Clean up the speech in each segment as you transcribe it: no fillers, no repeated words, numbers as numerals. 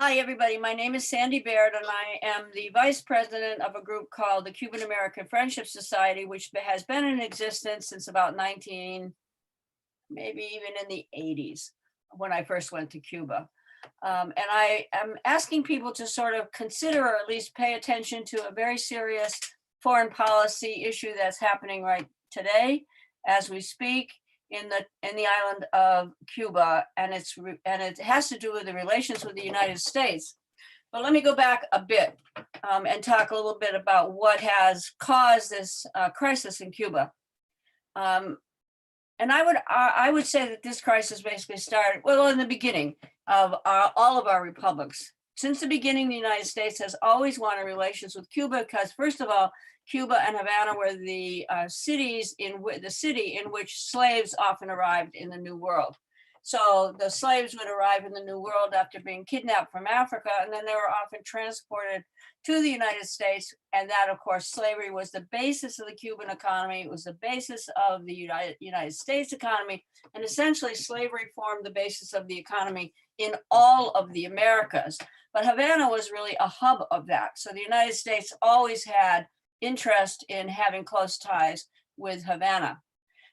Hi, everybody. My name is Sandy Baird, and I am the vice president of a group called the Cuban American Friendship Society, which has been in existence since about maybe even in the 80s, when I first went to Cuba. And I am asking people to sort of consider, or at least pay attention to, a very serious foreign policy issue that's happening right today as we speak in the island of Cuba, and it has to do with the relations with the United States. But let me go back a bit and talk a little bit about what has caused this crisis in Cuba. And I would say that this crisis basically started, well, in the beginning of all of our republics. Since the beginning, the United States has always wanted relations with Cuba because, first of all, Cuba and Havana were the city in which slaves often arrived in the New World. So the slaves would arrive in the New World after being kidnapped from Africa, and then they were often transported to the United States. And that, of course, slavery was the basis of the Cuban economy. It was the basis of the United States economy. And essentially, slavery formed the basis of the economy in all of the Americas. But Havana was really a hub of that. So the United States always had interest in having close ties with Havana.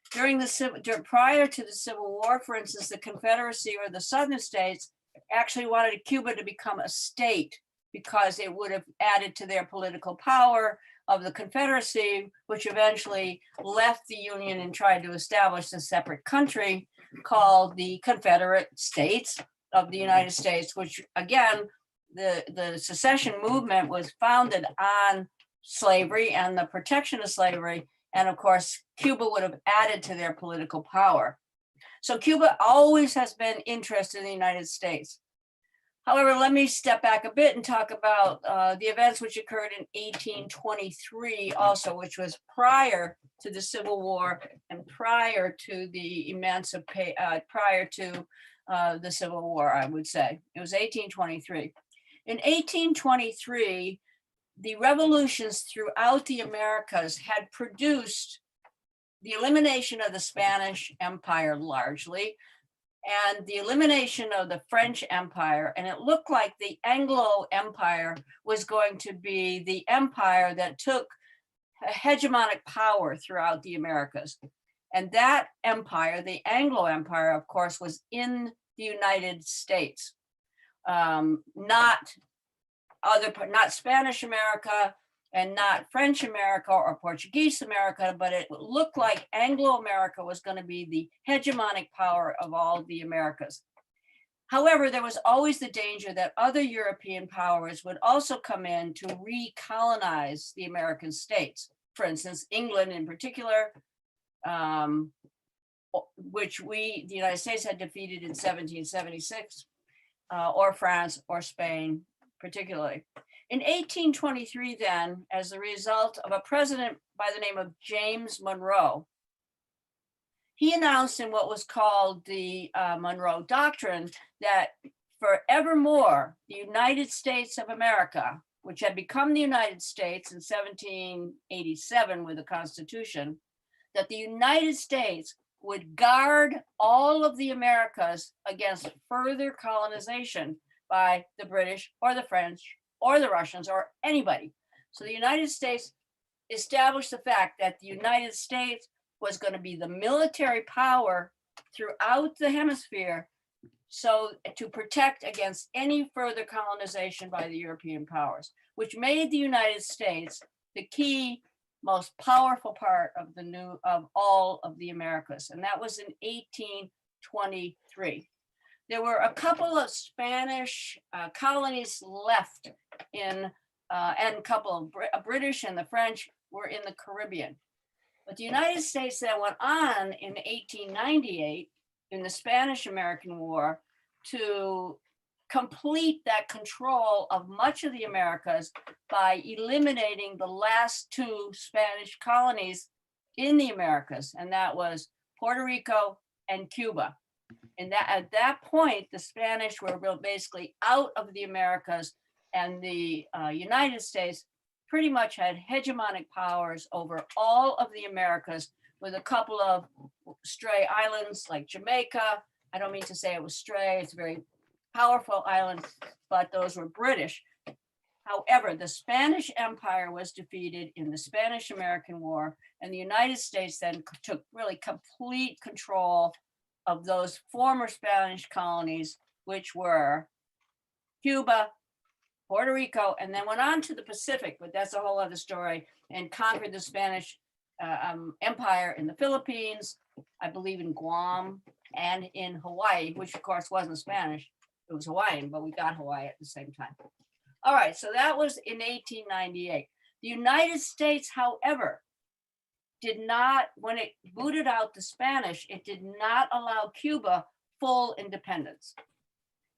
Prior to the Civil War, for instance, the Confederacy or the Southern states actually wanted Cuba to become a state because it would have added to their political power of the Confederacy, which eventually left the Union and tried to establish a separate country called the Confederate States of the United States, which again, the secession movement was founded on slavery and the protection of slavery. And of course, Cuba would have added to their political power. So Cuba always has been interested in the United States. However, let me step back a bit and talk about the events which occurred in 1823 also, which was prior to the Civil War and prior to the the Civil War, I would say. It was 1823. In 1823, the revolutions throughout the Americas had produced the elimination of the Spanish Empire largely, and the elimination of the French Empire. And it looked like the Anglo Empire was going to be the empire that took hegemonic power throughout the Americas. And that empire, the Anglo Empire, of course, was in the United States, not Spanish America and not French America or Portuguese America, but it looked like Anglo America was going to be the hegemonic power of all the Americas. However, there was always the danger that other European powers would also come in to recolonize the American states. For instance, England in particular, which the United States had defeated in 1776, or France or Spain particularly. In 1823 then, as a result of a president by the name of James Monroe, he announced in what was called the Monroe Doctrine that forevermore, the United States of America, which had become the United States in 1787 with the Constitution, that the United States would guard all of the Americas against further colonization by the British or the French or the Russians or anybody. So the United States established the fact that the United States was going to be the military power throughout the hemisphere, so to protect against any further colonization by the European powers, which made the United States the key, most powerful part of all of the Americas. And that was in 1823. There were a couple of Spanish colonies left and a couple of British, and the French were in the Caribbean. But the United States then went on in 1898 in the Spanish-American War to complete that control of much of the Americas by eliminating the last two Spanish colonies in the Americas, and that was Puerto Rico and Cuba. And at that point, the Spanish were basically out of the Americas, and the United States pretty much had hegemonic powers over all of the Americas, with a couple of stray islands like Jamaica. I don't mean to say it was stray, it's a very powerful island, but those were British. However, the Spanish Empire was defeated in the Spanish-American War, and the United States then took really complete control of those former Spanish colonies, which were Cuba, Puerto Rico, and then went on to the Pacific, but that's a whole other story, and conquered the Spanish Empire in the Philippines, I believe in Guam, and in Hawaii, which of course wasn't Spanish, it was Hawaiian, but we got Hawaii at the same time. All right, so that was in 1898. The United States, however, did not, when it booted out the Spanish, it did not allow Cuba full independence.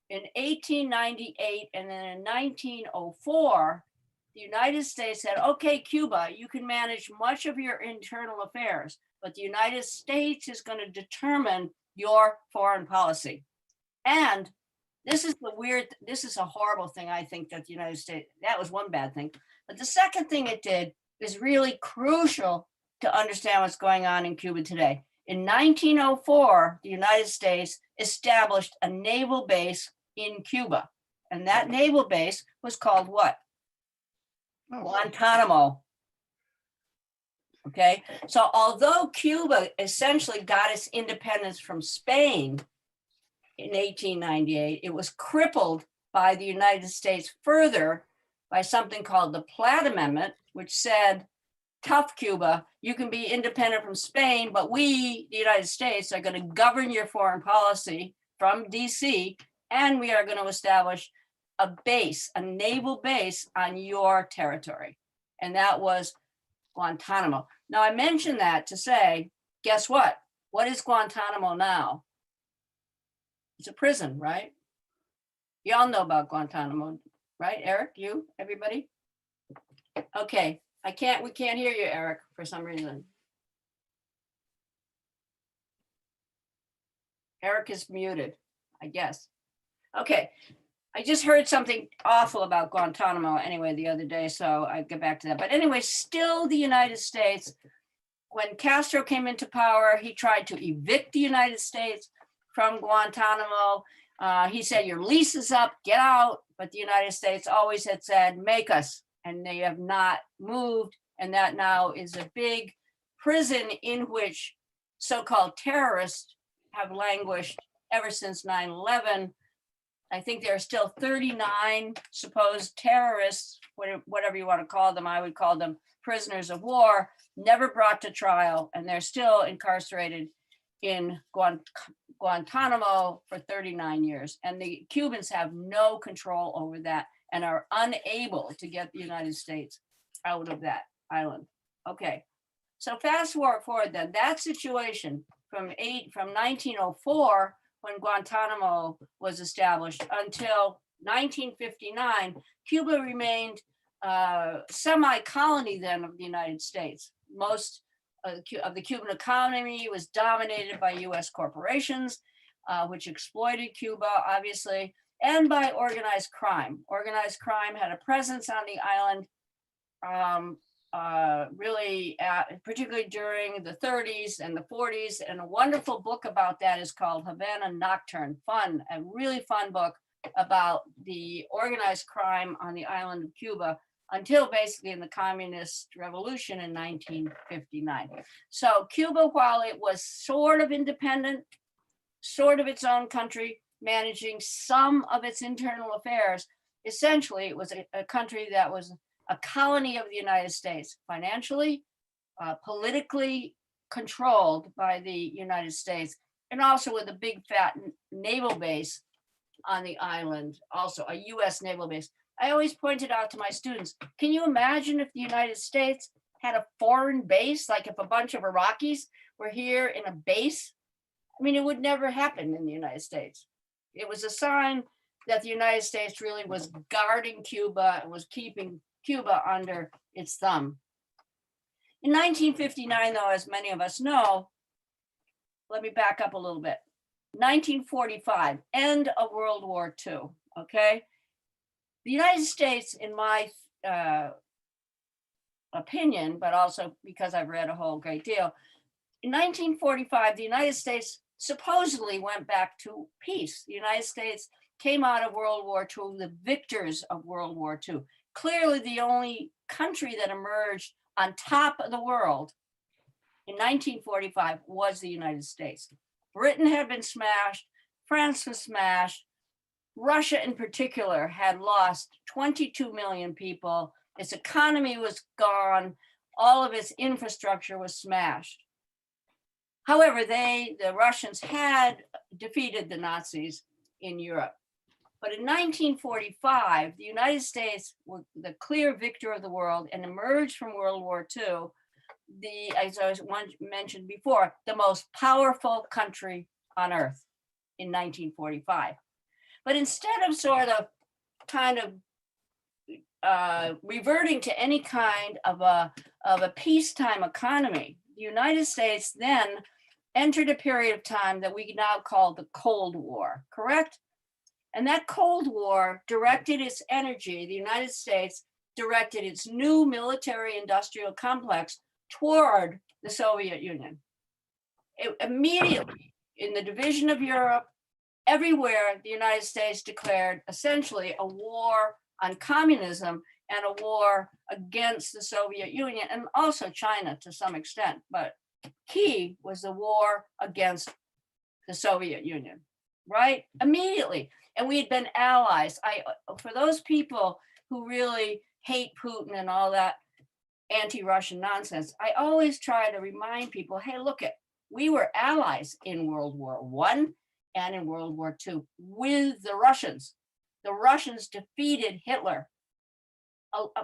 In 1898 and then in 1904, the United States said, okay, Cuba, you can manage much of your internal affairs, but the United States is going to determine your foreign policy. And this is a horrible thing, I think, that the United States, that was one bad thing. But the second thing it did is really crucial to understand what's going on in Cuba today. In 1904, the United States established a naval base in Cuba. And that naval base was called what? Guantanamo. Okay, so although Cuba essentially got its independence from Spain in 1898, it was crippled by the United States further by something called the Platt Amendment, which said, tough Cuba, you can be independent from Spain, but we, the United States, are going to govern your foreign policy from DC, and we are going to establish a base, a naval base on your territory. And that was Guantanamo. Now, I mentioned that to say, guess what? What is Guantanamo now? It's a prison, right? Y'all know about Guantanamo, right? Eric, you, everybody? Okay, we can't hear you, Eric, for some reason. Eric is muted, I guess. Okay, I just heard something awful about Guantanamo anyway the other day, so I get back to that. But anyway, still the United States, when Castro came into power, he tried to evict the United States from Guantanamo. He said, your lease is up, get out. But the United States always had said, make us. And they have not moved. And that now is a big prison in which so-called terrorists have languished ever since 9/11. I think there are still 39 supposed terrorists, whatever you want to call them. I would call them prisoners of war, never brought to trial, and they're still incarcerated in Guantanamo for 39 years. And the Cubans have no control over that and are unable to get the United States out of that island. Okay, so fast forward then, that situation from 1904, when Guantanamo was established, until 1959, Cuba remained a semi-colony then of the United States. Most of the Cuban economy was dominated by US corporations, which exploited Cuba, obviously, and by organized crime. Organized crime had a presence on the island, particularly during the 30s and the 40s. And a wonderful book about that is called Havana Nocturne. A really fun book about the organized crime on the island of Cuba until basically in the communist revolution in 1959. So Cuba, while it was sort of independent, sort of its own country, managing some of its internal affairs, essentially it was a country that was a colony of the United States, financially, politically controlled by the United States, and also with a big fat naval base on the island, also a US naval base. I always pointed out to my students, can you imagine if the United States had a foreign base, like if a bunch of Iraqis were here in a base? I mean, it would never happen in the United States. It was a sign that the United States really was guarding Cuba and was keeping Cuba under its thumb. In 1959, though, as many of us know, let me back up a little bit. 1945, end of World War II, okay? The United States, in my opinion, but also because I've read a whole great deal, in 1945, the United States supposedly went back to peace. The United States came out of World War II, the victors of World War II. Clearly the only country that emerged on top of the world in 1945 was the United States. Britain had been smashed, France was smashed, Russia in particular had lost 22 million people. Its economy was gone. All of its infrastructure was smashed. However, the Russians had defeated the Nazis in Europe. But in 1945, the United States was the clear victor of the world and emerged from World War II, as I mentioned before, the most powerful country on earth in 1945. But instead of sort of kind of reverting to any kind of a peacetime economy, the United States then entered a period of time that we now call the Cold War, correct? And that Cold War directed its energy, the United States directed its new military industrial complex toward the Soviet Union. Immediately in the division of Europe, everywhere the United States declared essentially a war on communism and a war against the Soviet Union and also China to some extent. But key was the war against the Soviet Union, right? Immediately. And we had been allies. For those people who really hate Putin and all that anti-Russian nonsense, I always try to remind people, hey, look we were allies in World War I and in World War II with the Russians. The Russians defeated Hitler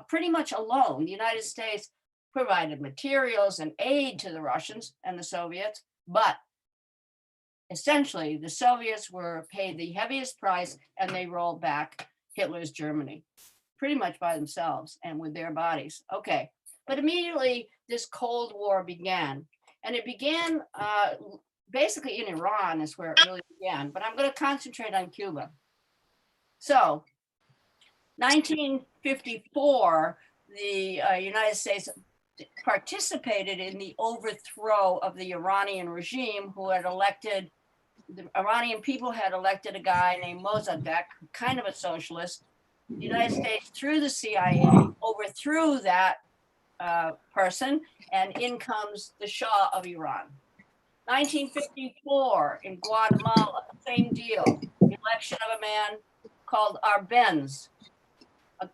pretty much alone. The United States provided materials and aid to the Russians and the Soviets, but essentially the Soviets were paid the heaviest price and they rolled back Hitler's Germany pretty much by themselves and with their bodies. Okay, but immediately this Cold War began, and it began basically in Iran is where it really began, but I'm going to concentrate on Cuba. So 1954, the United States participated in the overthrow of the Iranian regime, who had elected, the Iranian people had elected a guy named Mossadegh, kind of a socialist. The United States, through the CIA, overthrew that person, and in comes the Shah of Iran. 1954 in Guatemala, same deal. Election of a man called Arbenz.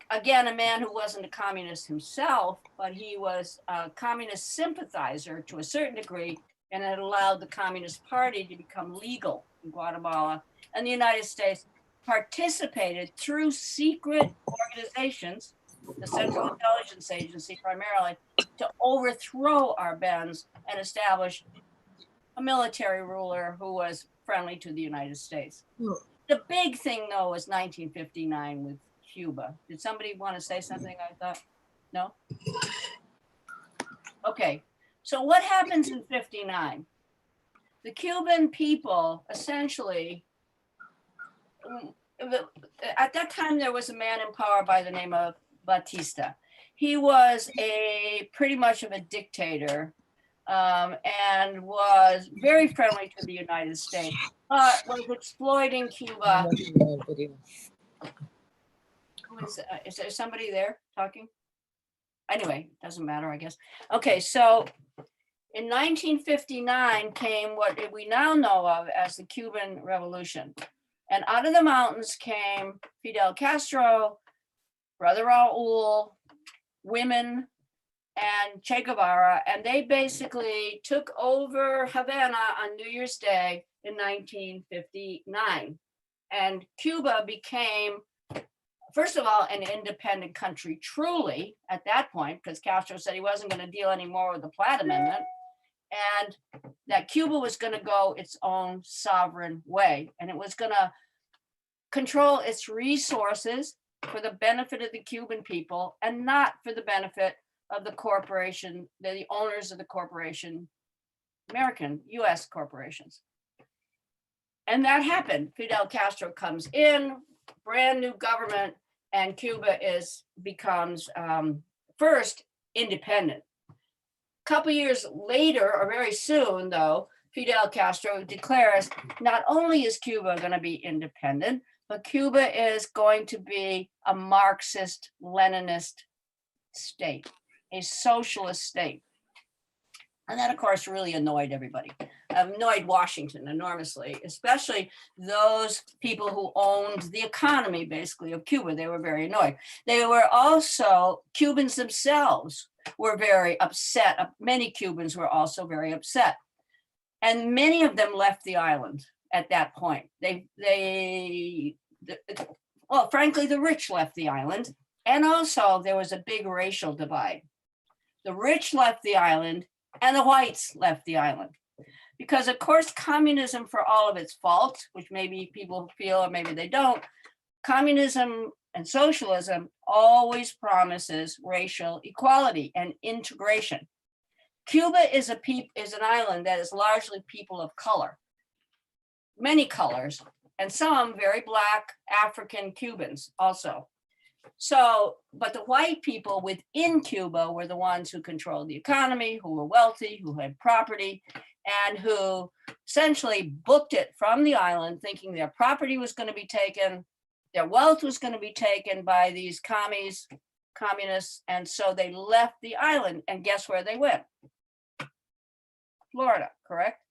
Again, a man who wasn't a communist himself, but he was a communist sympathizer to a certain degree, and it allowed the Communist Party to become legal in Guatemala. And the United States participated through secret organizations, the Central Intelligence Agency primarily, to overthrow Arbenz and establish a military ruler who was friendly to the United States. The big thing, though, was 1959 with Cuba. Did somebody want to say something? I thought, no? Okay, so what happens in 59? The Cuban people essentially, at that time there was a man in power by the name of Batista. He was pretty much of a dictator and was very friendly to the United States, but was exploiting Cuba. Is there somebody there talking? Anyway, doesn't matter, I guess. Okay, so in 1959 came what we now know of as the Cuban Revolution. And out of the mountains came Fidel Castro, Brother Raul, women, and Che Guevara, and they basically took over Havana on New Year's Day in 1959. And Cuba became, first of all, an independent country, truly, at that point, because Castro said he wasn't going to deal anymore with the Platt Amendment, and that Cuba was going to go its own sovereign way, and it was going to control its resources for the benefit of the Cuban people and not for the benefit of the corporation, the owners of the corporation, American, US corporations. And that happened. Fidel Castro comes in, brand new government, and Cuba becomes first independent. A couple years later, or very soon though, Fidel Castro declares not only is Cuba going to be independent, but Cuba is going to be a Marxist Leninist state, a socialist state. And that, of course, really annoyed everybody, annoyed Washington enormously, especially those people who owned the economy, basically, of Cuba. They were very annoyed. They were also, Cubans themselves were very upset. Many Cubans were also very upset. And many of them left the island at that point. Well, frankly, the rich left the island. And also there was a big racial divide. The rich left the island and the whites left the island. Because of course, communism, for all of its faults, which maybe people feel or maybe they don't, communism and socialism always promises racial equality and integration. Cuba is an island that is largely people of color, many colors, and some very Black African Cubans also. So, but the white people within Cuba were the ones who controlled the economy, who were wealthy, who had property, and who essentially booked it from the island, thinking their property was going to be taken, their wealth was going to be taken by these communists, and so they left the island, and guess where they went? Florida, correct?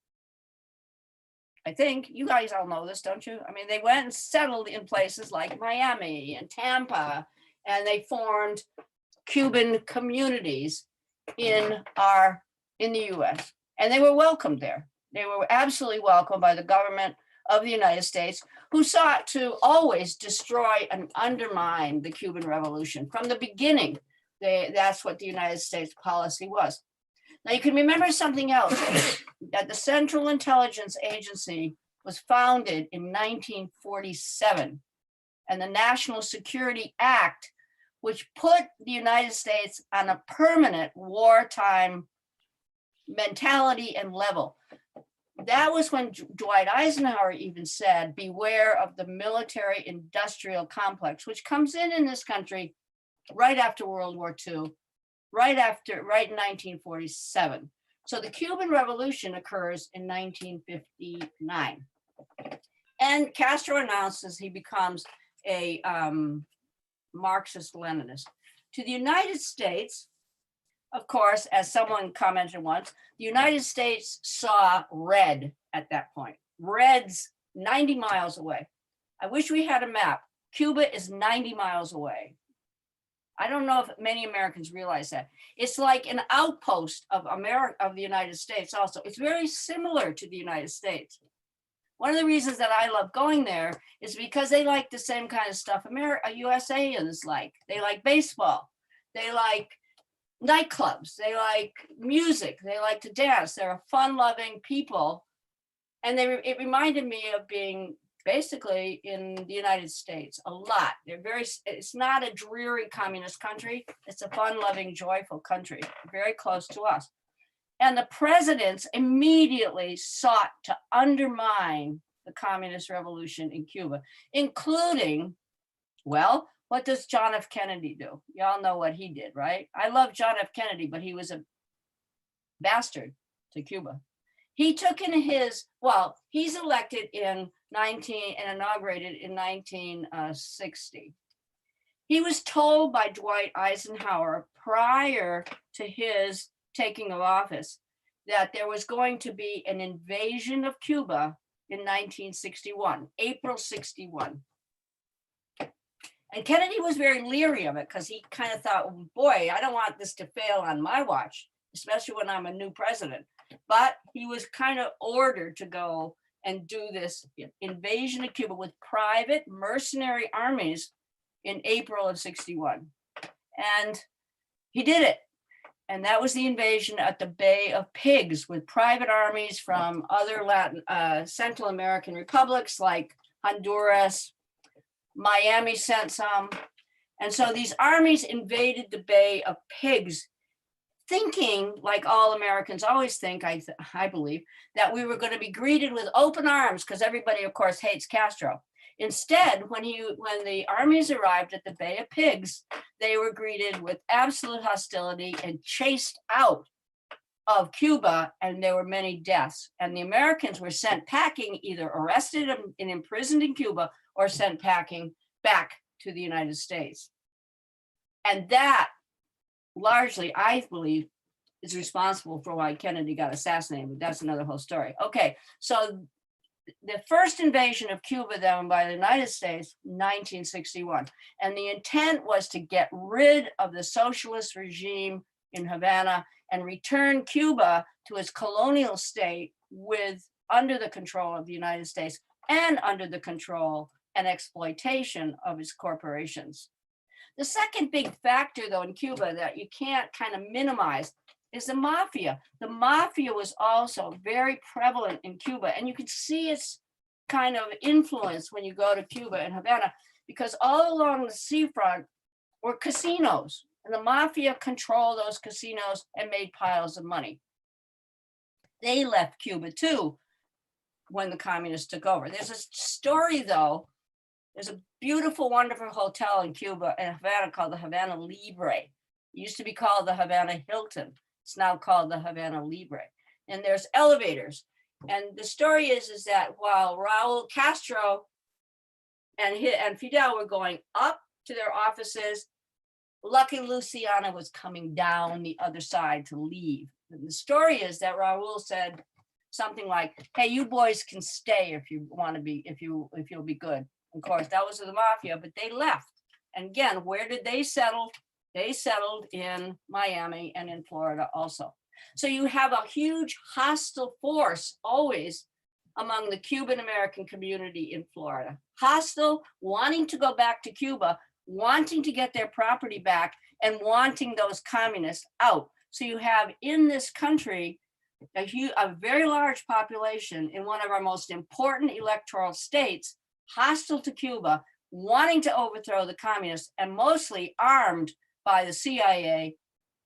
I think you guys all know this, don't you? I mean, they went and settled in places like Miami and Tampa, and they formed Cuban communities in the US, and they were welcomed there. They were absolutely welcomed by the government of the United States, who sought to always destroy and undermine the Cuban Revolution. From the beginning, that's what the United States policy was. Now you can remember something else, that the Central Intelligence Agency was founded in 1947, and the National Security Act, which put the United States on a permanent wartime mentality and level. That was when Dwight Eisenhower even said, beware of the military industrial complex, which comes in this country right after World War II, right in 1947. So the Cuban Revolution occurs in 1959. And Castro announces he becomes a Marxist-Leninist. To the United States, of course, as someone commented once, the United States saw red at that point. Red's 90 miles away. I wish we had a map. Cuba is 90 miles away. I don't know if many Americans realize that. It's like an outpost of the United States also. It's very similar to the United States. One of the reasons that I love going there is because they like the same kind of stuff USAians like. They like baseball. They like nightclubs. They like music. They like to dance. They're fun-loving people. And it reminded me of being basically in the United States a lot. It's not a dreary communist country. It's a fun-loving, joyful country, very close to us. And the presidents immediately sought to undermine the communist revolution in Cuba, including, well, what does John F. Kennedy do? Y'all know what he did, right? I love John F. Kennedy, but he was a bastard to Cuba. He took in he's elected and inaugurated in 1960. He was told by Dwight Eisenhower prior to his taking of office that there was going to be an invasion of Cuba in 1961, April 61. And Kennedy was very leery of it because he kind of thought, boy, I don't want this to fail on my watch, especially when I'm a new president. But he was kind of ordered to go and do this invasion of Cuba with private mercenary armies in April of 61. And he did it. And that was the invasion at the Bay of Pigs with private armies from other Central American republics like Honduras. Miami sent some. And so these armies invaded the Bay of Pigs, thinking, like all Americans always think, I believe, that we were going to be greeted with open arms because everybody, of course, hates Castro. Instead, when the armies arrived at the Bay of Pigs, they were greeted with absolute hostility and chased out of Cuba, and there were many deaths. And the Americans were sent packing, either arrested and imprisoned in Cuba, or sent packing back to the United States. And that largely, I believe, is responsible for why Kennedy got assassinated, but that's another whole story. Okay, so the first invasion of Cuba then by the United States, 1961. And the intent was to get rid of the socialist regime in Havana and return Cuba to its colonial state under the control of the United States and under the control and exploitation of its corporations. The second big factor, though, in Cuba that you can't kind of minimize is the mafia. The mafia was also very prevalent in Cuba, and you can see its kind of influence when you go to Cuba and Havana, because all along the seafront were casinos, and the mafia controlled those casinos and made piles of money. They left Cuba too when the communists took over. There's a story, though. There's a beautiful, wonderful hotel in Cuba and Havana called the Havana Libre. It used to be called the Havana Hilton. It's now called the Havana Libre. And there's elevators. And the story is that while Raul Castro and Fidel were going up to their offices, Lucky Luciana was coming down the other side to leave. And the story is that Raul said something like, "Hey, you boys can stay if you want to be, if you'll be good." Of course, that was the mafia, but they left. And again, where did they settle? They settled in Miami and in Florida also. So you have a huge hostile force always among the Cuban American community in Florida. Hostile, wanting to go back to Cuba, wanting to get their property back, and wanting those communists out. So you have in this country a very large population in one of our most important electoral states, hostile to Cuba, wanting to overthrow the communists, and mostly armed by the CIA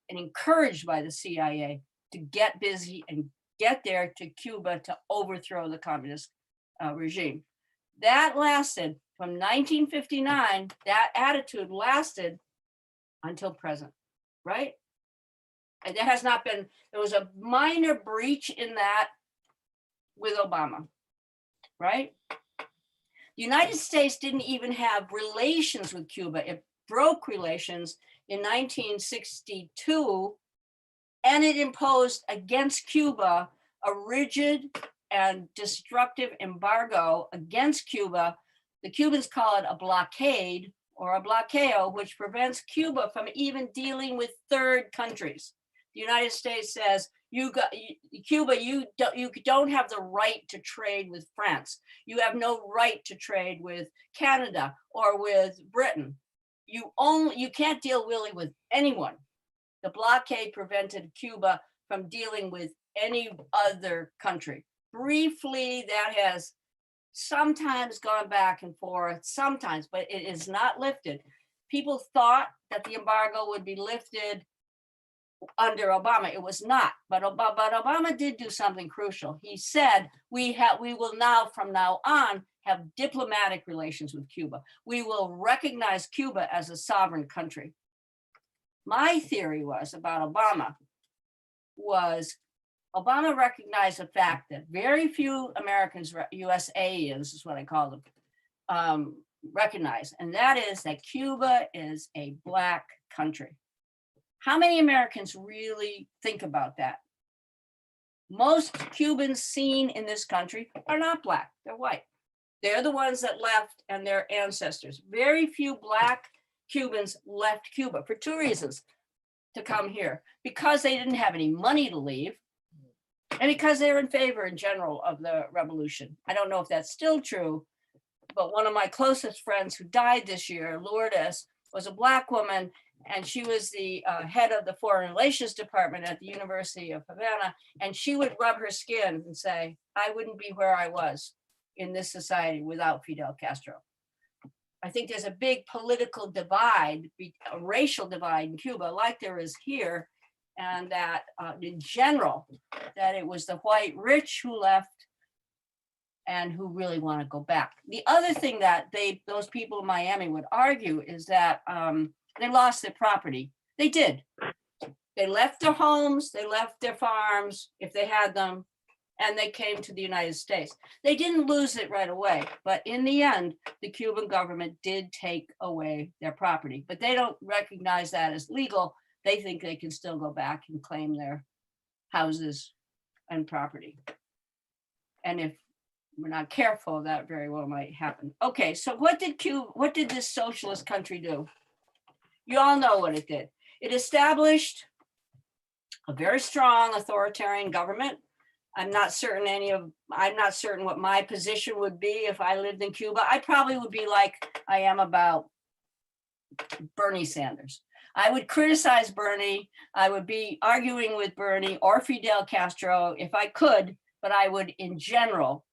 and encouraged by the CIA to get busy and get there to Cuba to overthrow the communist regime. That lasted from 1959, that attitude lasted until present, right? And there has not been, there was a minor breach in that with Obama, right? The United States didn't even have relations with Cuba. It broke relations in 1962, and it imposed against Cuba a rigid and destructive embargo against Cuba. The Cubans call it a blockade or a bloqueo, which prevents Cuba from even dealing with third countries. The United States says, Cuba, you don't have the right to trade with France. You have no right to trade with Canada or with Britain. You can't deal really with anyone. The blockade prevented Cuba from dealing with any other country. Briefly, that has sometimes gone back and forth, sometimes, but it is not lifted. People thought that the embargo would be lifted under Obama. It was not, but Obama did do something crucial. He said, we will now, from now on, have diplomatic relations with Cuba. We will recognize Cuba as a sovereign country. My theory was about Obama recognized the fact that very few Americans, USAians is what I call them, recognize, and that is that Cuba is a Black country. How many Americans really think about that? Most Cubans seen in this country are not Black, they're white. They're the ones that left and their ancestors. Very few Black Cubans left Cuba for two reasons to come here: because they didn't have any money to leave, and because they were in favor in general of the revolution. I don't know if that's still true, but one of my closest friends who died this year, Lourdes, was a Black woman, and she was the head of the Foreign Relations Department at the University of Havana, and she would rub her skin and say, I wouldn't be where I was in this society without Fidel Castro. I think there's a big political divide, a racial divide in Cuba, like there is here, and that in general, that it was the white rich who left and who really want to go back. The other thing that those people in Miami would argue is that they lost their property. They did. They left their homes, they left their farms, if they had them, and they came to the United States. They didn't lose it right away, but in the end, the Cuban government did take away their property, but they don't recognize that as legal. They think they can still go back and claim their houses and property. And if we're not careful, that very well might happen. Okay, so what did this socialist country do? You all know what it did. It established a very strong authoritarian government. I'm not certain what my position would be if I lived in Cuba. I probably would be like I am about Bernie Sanders. I would criticize Bernie. I would be arguing with Bernie or Fidel Castro if I could, but I would in general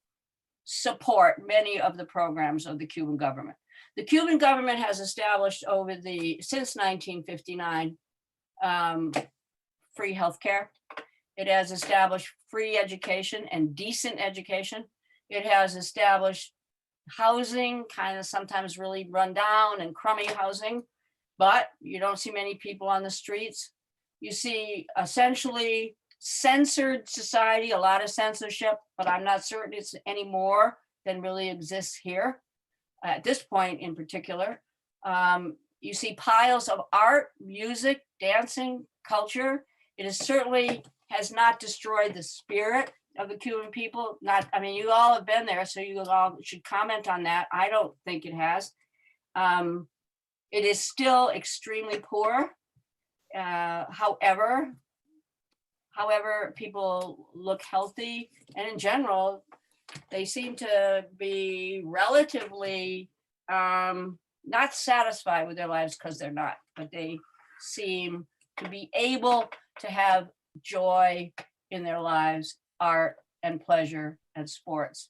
support many of the programs of the Cuban government. The Cuban government has established since 1959, free healthcare. It has established free education and decent education. It has established housing, kind of sometimes really run down and crummy housing, but you don't see many people on the streets. You see essentially censored society, a lot of censorship, but I'm not certain it's any more than really exists here at this point in particular. You see piles of art, music, dancing, culture. It certainly has not destroyed the spirit of the Cuban people. You all have been there, so you all should comment on that. I don't think it has. It is still extremely poor. However, people look healthy, and in general, they seem to be relatively not satisfied with their lives, because they're not, but they seem to be able to have joy in their lives, art and pleasure and sports.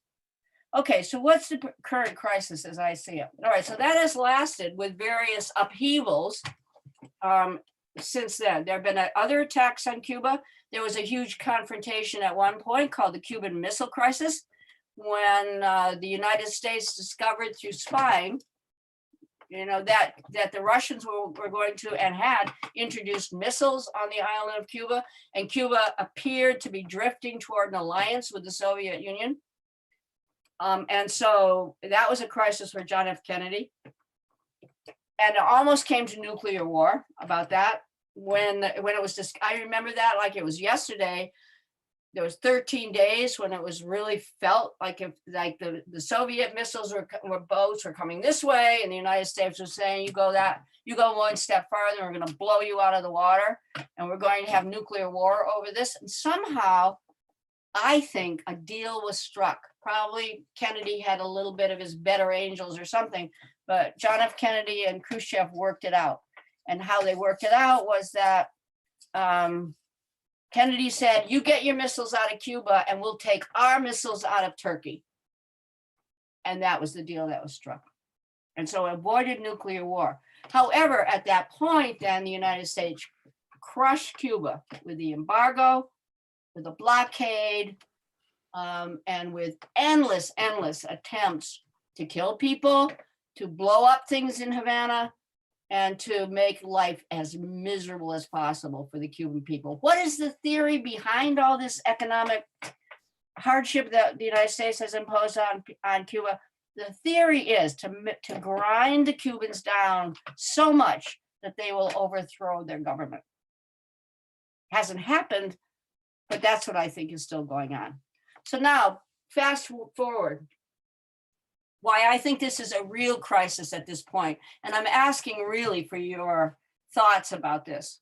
Okay, so what's the current crisis as I see it? All right, so that has lasted with various upheavals since then. There have been other attacks on Cuba. There was a huge confrontation at one point called the Cuban Missile Crisis, when the United States discovered through spying, that the Russians were going to and had introduced missiles on the island of Cuba, and Cuba appeared to be drifting toward an alliance with the Soviet Union. And so that was a crisis for John F. Kennedy. And it almost came to nuclear war about that. When it was just, I remember that like it was yesterday. There was 13 days when it was really felt like the Soviet missiles boats were coming this way, and the United States was saying, you go one step farther, we're going to blow you out of the water, and we're going to have nuclear war over this. And somehow, I think a deal was struck. Probably Kennedy had a little bit of his better angels or something, but John F. Kennedy and Khrushchev worked it out. And how they worked it out was that Kennedy said, you get your missiles out of Cuba and we'll take our missiles out of Turkey. And that was the deal that was struck. And so it avoided nuclear war. However, at that point, then the United States crushed Cuba with the embargo, with the blockade, and with endless attempts to kill people, to blow up things in Havana, and to make life as miserable as possible for the Cuban people. What is the theory behind all this economic hardship that the United States has imposed on Cuba? The theory is to grind the Cubans down so much that they will overthrow their government. Hasn't happened, but that's what I think is still going on. So now, fast forward. Why I think this is a real crisis at this point, and I'm asking really for your thoughts about this.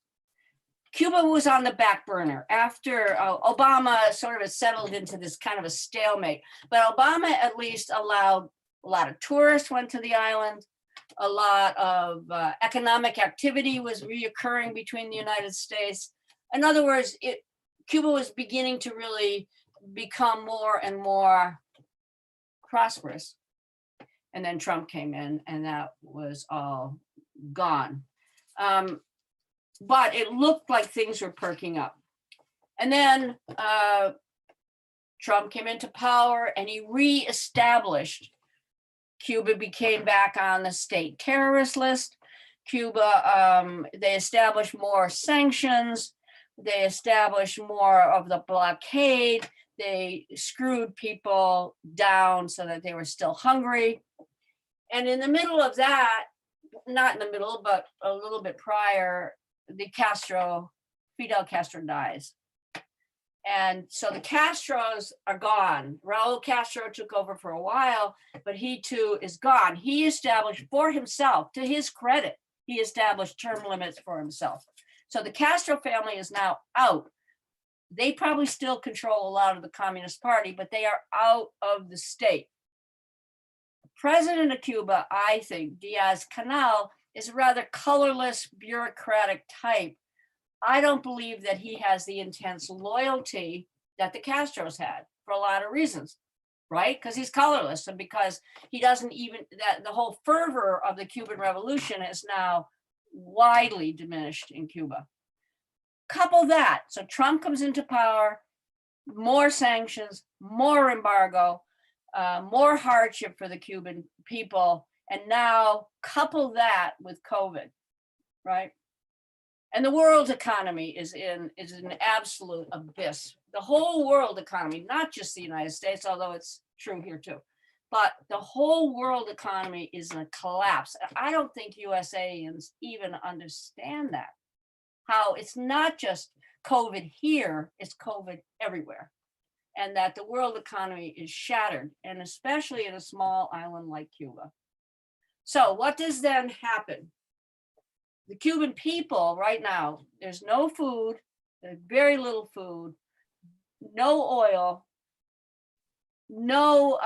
Cuba was on the back burner after Obama sort of settled into this kind of a stalemate, but Obama at least allowed a lot of tourists went to the island, a lot of economic activity was reoccurring between the United States. In other words, Cuba was beginning to really become more and more prosperous. And then Trump came in and that was all gone. But it looked like things were perking up. And then Trump came into power and he reestablished Cuba, became back on the state terrorist list. Cuba, they established more sanctions. They established more of the blockade. They screwed people down so that they were still hungry. And in the middle of that, not in the middle, but a little bit prior, Fidel Castro dies. And so the Castros are gone. Raul Castro took over for a while, but he too is gone. He established for himself, to his credit, he established term limits for himself. So the Castro family is now out. They probably still control a lot of the Communist Party, but they are out of the state. President of Cuba, I think, Diaz-Canel, is a rather colorless, bureaucratic type. I don't believe that he has the intense loyalty that the Castros had for a lot of reasons, right? Because he's colorless and because he doesn't even, that the whole fervor of the Cuban Revolution is now widely diminished in Cuba. Couple that, so Trump comes into power, more sanctions, more embargo, more hardship for the Cuban people, and now couple that with COVID, right? And the world economy is in an absolute abyss. The whole world economy, not just the United States, although it's true here too, but the whole world economy is in a collapse. I don't think USAians even understand that, how it's not just COVID here, it's COVID everywhere. And that the world economy is shattered, and especially in a small island like Cuba. So what does then happen? The Cuban people right now, there's no food, there's very little food, no oil, no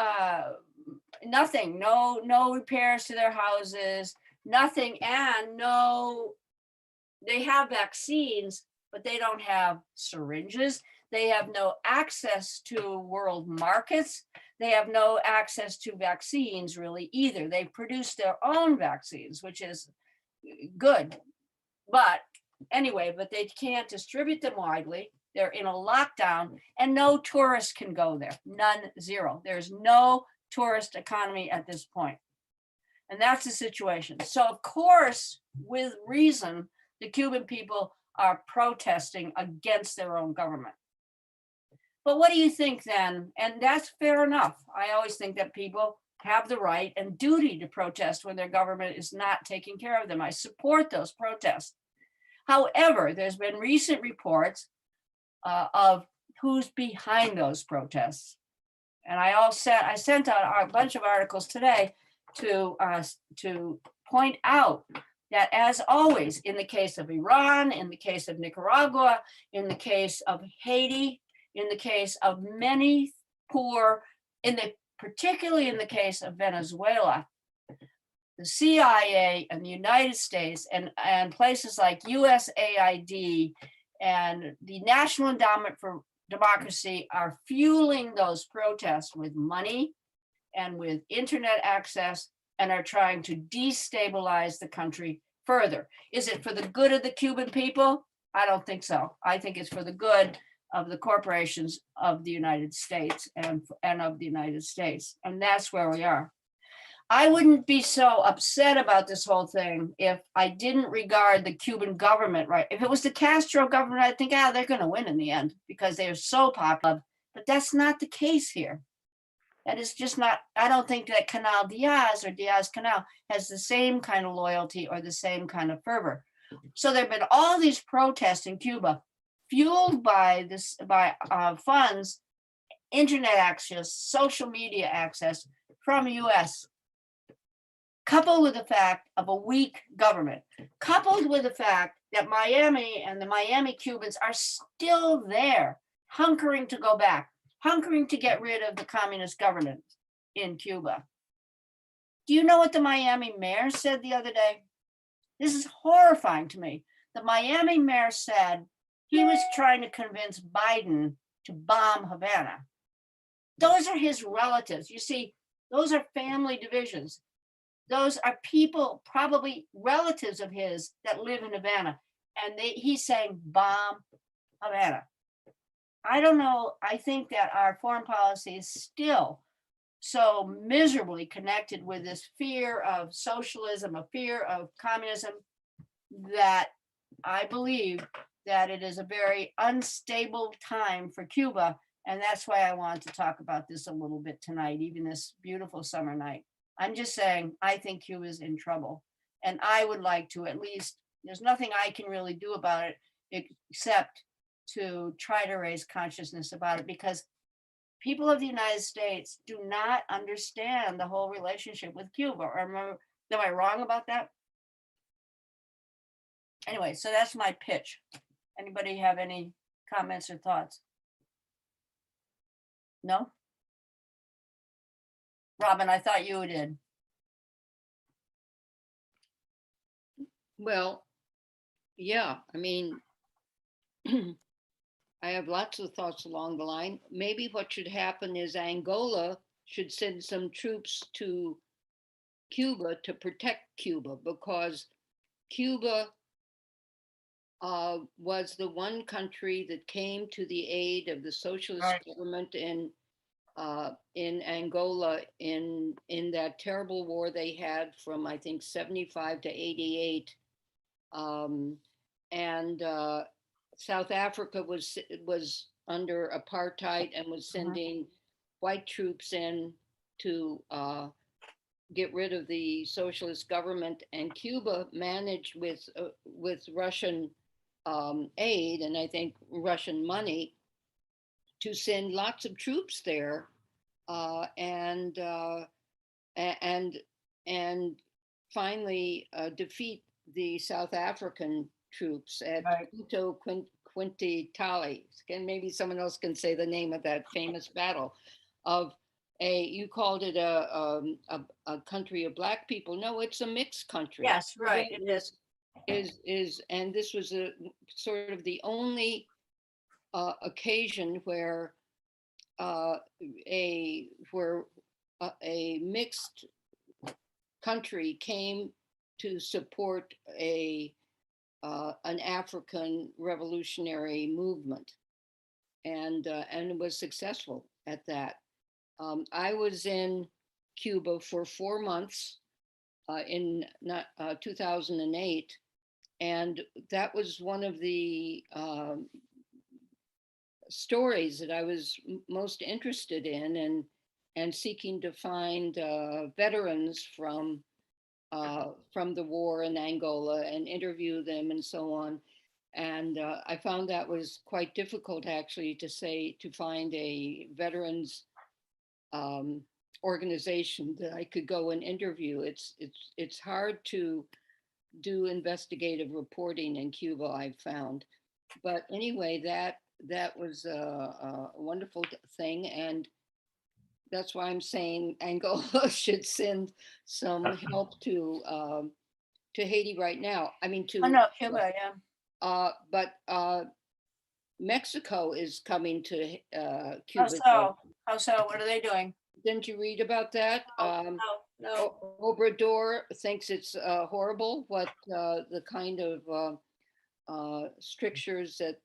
nothing, no repairs to their houses, nothing, and no, they have vaccines, but they don't have syringes. They have no access to world markets. They have no access to vaccines really either. They produce their own vaccines, which is good. But anyway, but they can't distribute them widely. They're in a lockdown and no tourists can go there. None, zero. There's no tourist economy at this point. And that's the situation. So of course, with reason, the Cuban people are protesting against their own government. But what do you think then? And that's fair enough. I always think that people have the right and duty to protest when their government is not taking care of them. I support those protests. However, there's been recent reports of who's behind those protests. And I sent out a bunch of articles today to point out that, as always, in the case of Iran, in the case of Nicaragua, in the case of Haiti, in the case of many poor, particularly in the case of Venezuela, the CIA and the United States and places like USAID and the National Endowment for Democracy are fueling those protests with money and with internet access, and are trying to destabilize the country further. Is it for the good of the Cuban people? I don't think so. I think it's for the good of the corporations of the United States and of the United States. And that's where we are. I wouldn't be so upset about this whole thing if I didn't regard the Cuban government, right? If it was the Castro government, I'd think, they're going to win in the end because they're so popular. But that's not the case here. That is just not, I don't think that Canal Diaz or Diaz-Canel has the same kind of loyalty or the same kind of fervor. So there have been all these protests in Cuba fueled by funds, internet access, social media access from the US, coupled with the fact of a weak government, coupled with the fact that Miami and the Miami Cubans are still there, hunkering to go back, hunkering to get rid of the communist government in Cuba. Do you know what the Miami mayor said the other day? This is horrifying to me. The Miami mayor said he was trying to convince Biden to bomb Havana. Those are his relatives. You see, those are family divisions. Those are people, probably relatives of his, that live in Havana. And he's saying, bomb Havana. I don't know. I think that our foreign policy is still so miserably connected with this fear of socialism, a fear of communism, that I believe that it is a very unstable time for Cuba And that's why I wanted to talk about this a little bit tonight, even this beautiful summer night. I'm just saying, I think Cuba's in trouble. And I would like to at least, there's nothing I can really do about it except to try to raise consciousness about it, because people of the United States do not understand the whole relationship with Cuba. Or am I wrong about that? Anyway, so that's my pitch. Anybody have any comments or thoughts? No? Robin, I thought you did. Well, yeah, I mean, I have lots of thoughts along the line. Maybe what should happen is Angola should send some troops to Cuba to protect Cuba, because Cuba was the one country that came to the aid of the socialist Right. government in Angola in that terrible war they had from, I think, 75 to 88. And South Africa was under apartheid and was sending white troops in to get rid of the socialist government. And Cuba managed with Russian aid, and I think Russian money, to send lots of troops there, and finally defeat the South African troops at Quinto Quintitali. And maybe someone else can say the name of that famous battle of you called it a country of black people. No, it's a mixed country. Yes, right. It is, and this was a sort of the only occasion where a mixed country came to support an African revolutionary movement, and it was successful at that. I was in Cuba for 4 months in 2008, and that was one of the stories that I was most interested in, and seeking to find veterans from the war in Angola and interview them and so on. And I found that was quite difficult, actually, to find a veterans organization that I could go and interview. It's hard to do investigative reporting in Cuba, I've found. But anyway, that was a wonderful thing, and that's why I'm saying Angola should send some help to Haiti right now. I mean, to Cuba, yeah. But Mexico is coming to How Cuba. so? How so? What are they doing? Didn't you read about that? No. Obrador thinks it's horrible what the kind of strictures that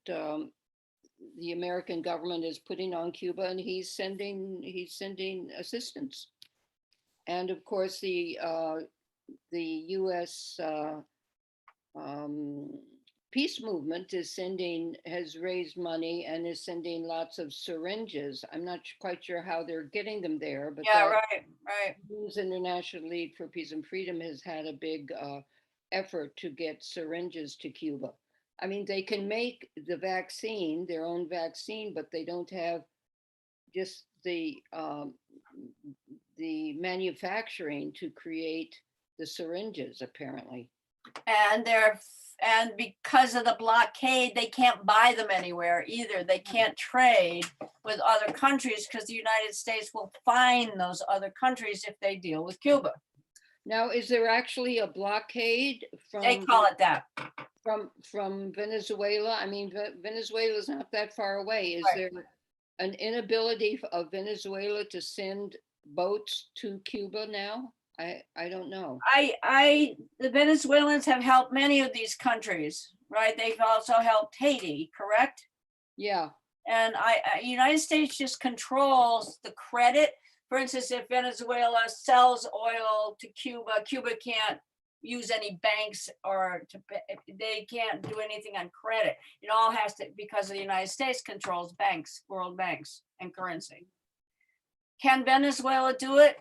the American government is putting on Cuba, and he's sending assistance. And of course, the U.S. Peace movement has raised money and is sending lots of syringes. I'm not quite sure how they're getting them there, but yeah, right. The International League for Peace and Freedom has had a big effort to get syringes to Cuba. I mean, they can make the vaccine, their own vaccine, but they don't have just the manufacturing to create the syringes, apparently. And because of the blockade, they can't buy them anywhere either. They can't trade with other countries because the United States will fine those other countries if they deal with Cuba. Now, is there actually a blockade from? They call it that. From Venezuela? I mean, Venezuela is not that far away. Is there an inability of Venezuela to send boats to Cuba now? I don't know. The Venezuelans have helped many of these countries, right? They've also helped Haiti, correct? Yeah. And United States just controls the credit. For instance, if Venezuela sells oil to Cuba, Cuba can't, use any banks or they can't do anything on credit. It all has to, because the United States controls banks, world banks and currency. Can Venezuela do it?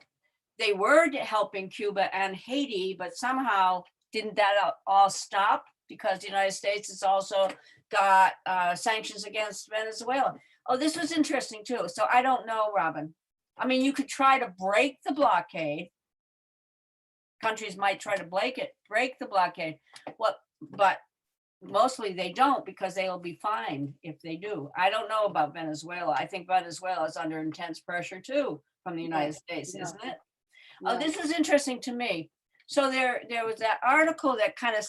They were helping Cuba and Haiti, but somehow didn't that all stop? Because the United States has also got sanctions against Venezuela. Oh, this was interesting too. So I don't know, Robin. I mean, you could try to break the blockade. Countries might try to break the blockade. But mostly they don't, because they will be fined if they do. I don't know about Venezuela. I think Venezuela is under intense pressure too from the United States, isn't it? Oh, this is interesting to me. So there was that article that kind of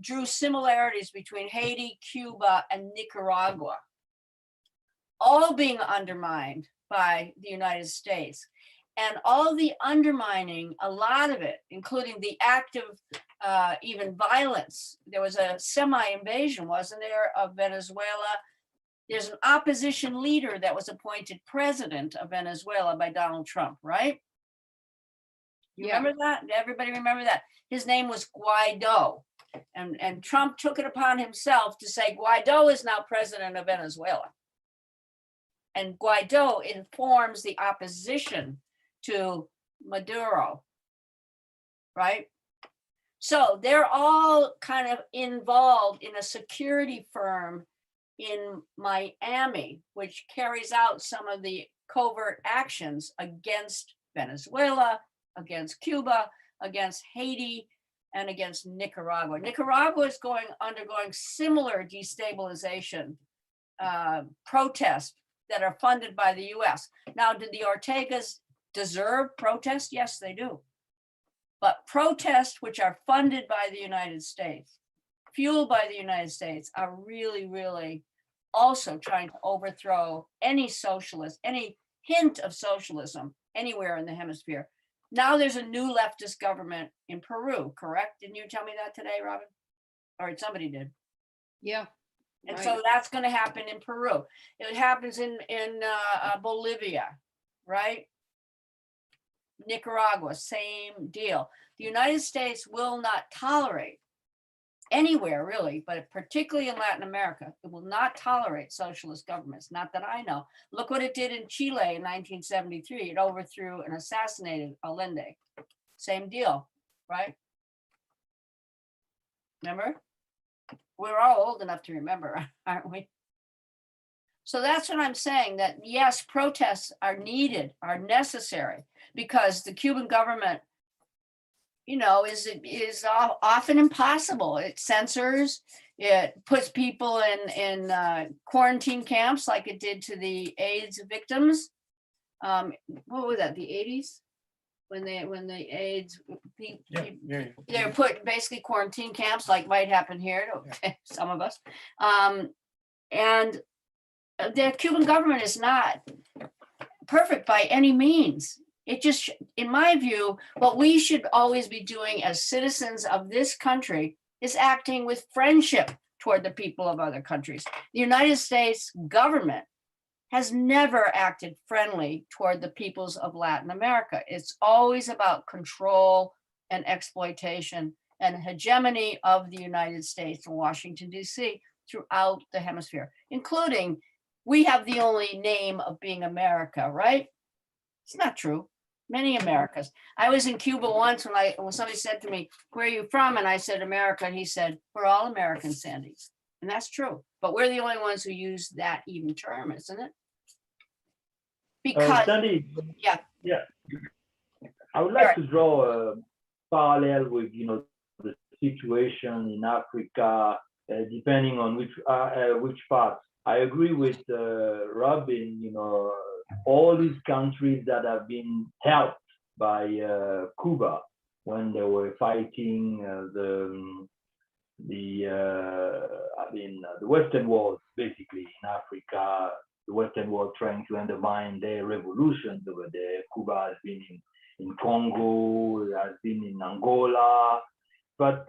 drew similarities between Haiti, Cuba, and Nicaragua, all being undermined by the United States. And all the undermining, a lot of it, including the active, even violence. There was a semi-invasion, wasn't there, of Venezuela? There's an opposition leader that was appointed president of Venezuela by Donald Trump, right? You remember that? Everybody remember that? His name was Guaido. And Trump took it upon himself to say Guaido is now president of Venezuela. And Guaido informs the opposition to Maduro, right? So they're all kind of involved in a security firm in Miami, which carries out some of the covert actions against Venezuela, against Cuba, against Haiti, and against Nicaragua. Nicaragua is undergoing similar destabilization protests that are funded by the US. Now, did the Ortegas deserve protest? Yes, they do. But protests which are funded by the United States, fueled by the United States, are really, really also trying to overthrow any socialist, any hint of socialism anywhere in the hemisphere. Now there's a new leftist government in Peru, correct? Didn't you tell me that today, Robin? Or somebody did. Yeah. And so that's going to happen in Peru. It happens in Bolivia, right? Nicaragua, same deal. The United States will not tolerate anywhere really, but particularly in Latin America, it will not tolerate socialist governments, not that I know. Look what it did in Chile in 1973. It overthrew and assassinated Allende. Same deal, right? Remember? We're all old enough to remember, aren't we? So that's what I'm saying, that yes, protests are needed, are necessary, because the Cuban government, you know, is often impossible. It censors, it puts people in quarantine camps like it did to the AIDS victims. What was that, the 80s? When the AIDS people, they're put basically quarantine camps, like might happen here to some of us. And the Cuban government is not perfect by any means. It just, in my view, what we should always be doing as citizens of this country is acting with friendship toward the people of other countries. The United States government has never acted friendly toward the peoples of Latin America. It's always about control and exploitation and hegemony of the United States and Washington, D.C. throughout the hemisphere, including, we have the only name of being America, right? It's not true. Many Americas. I was in Cuba once when somebody said to me, "Where are you from?" And I said, "America." And he said, "We're all Americans, Sandy." And that's true. But we're the only ones who use that even term, isn't it? Because, Sandy, yeah. I would like to draw a parallel with, the situation in Africa, depending on which part. I agree with Robin, all these countries that have been helped by Cuba when they were fighting the Western world, basically in Africa, the Western world trying to undermine their revolutions over there. Cuba has been in Congo, has been in Angola, but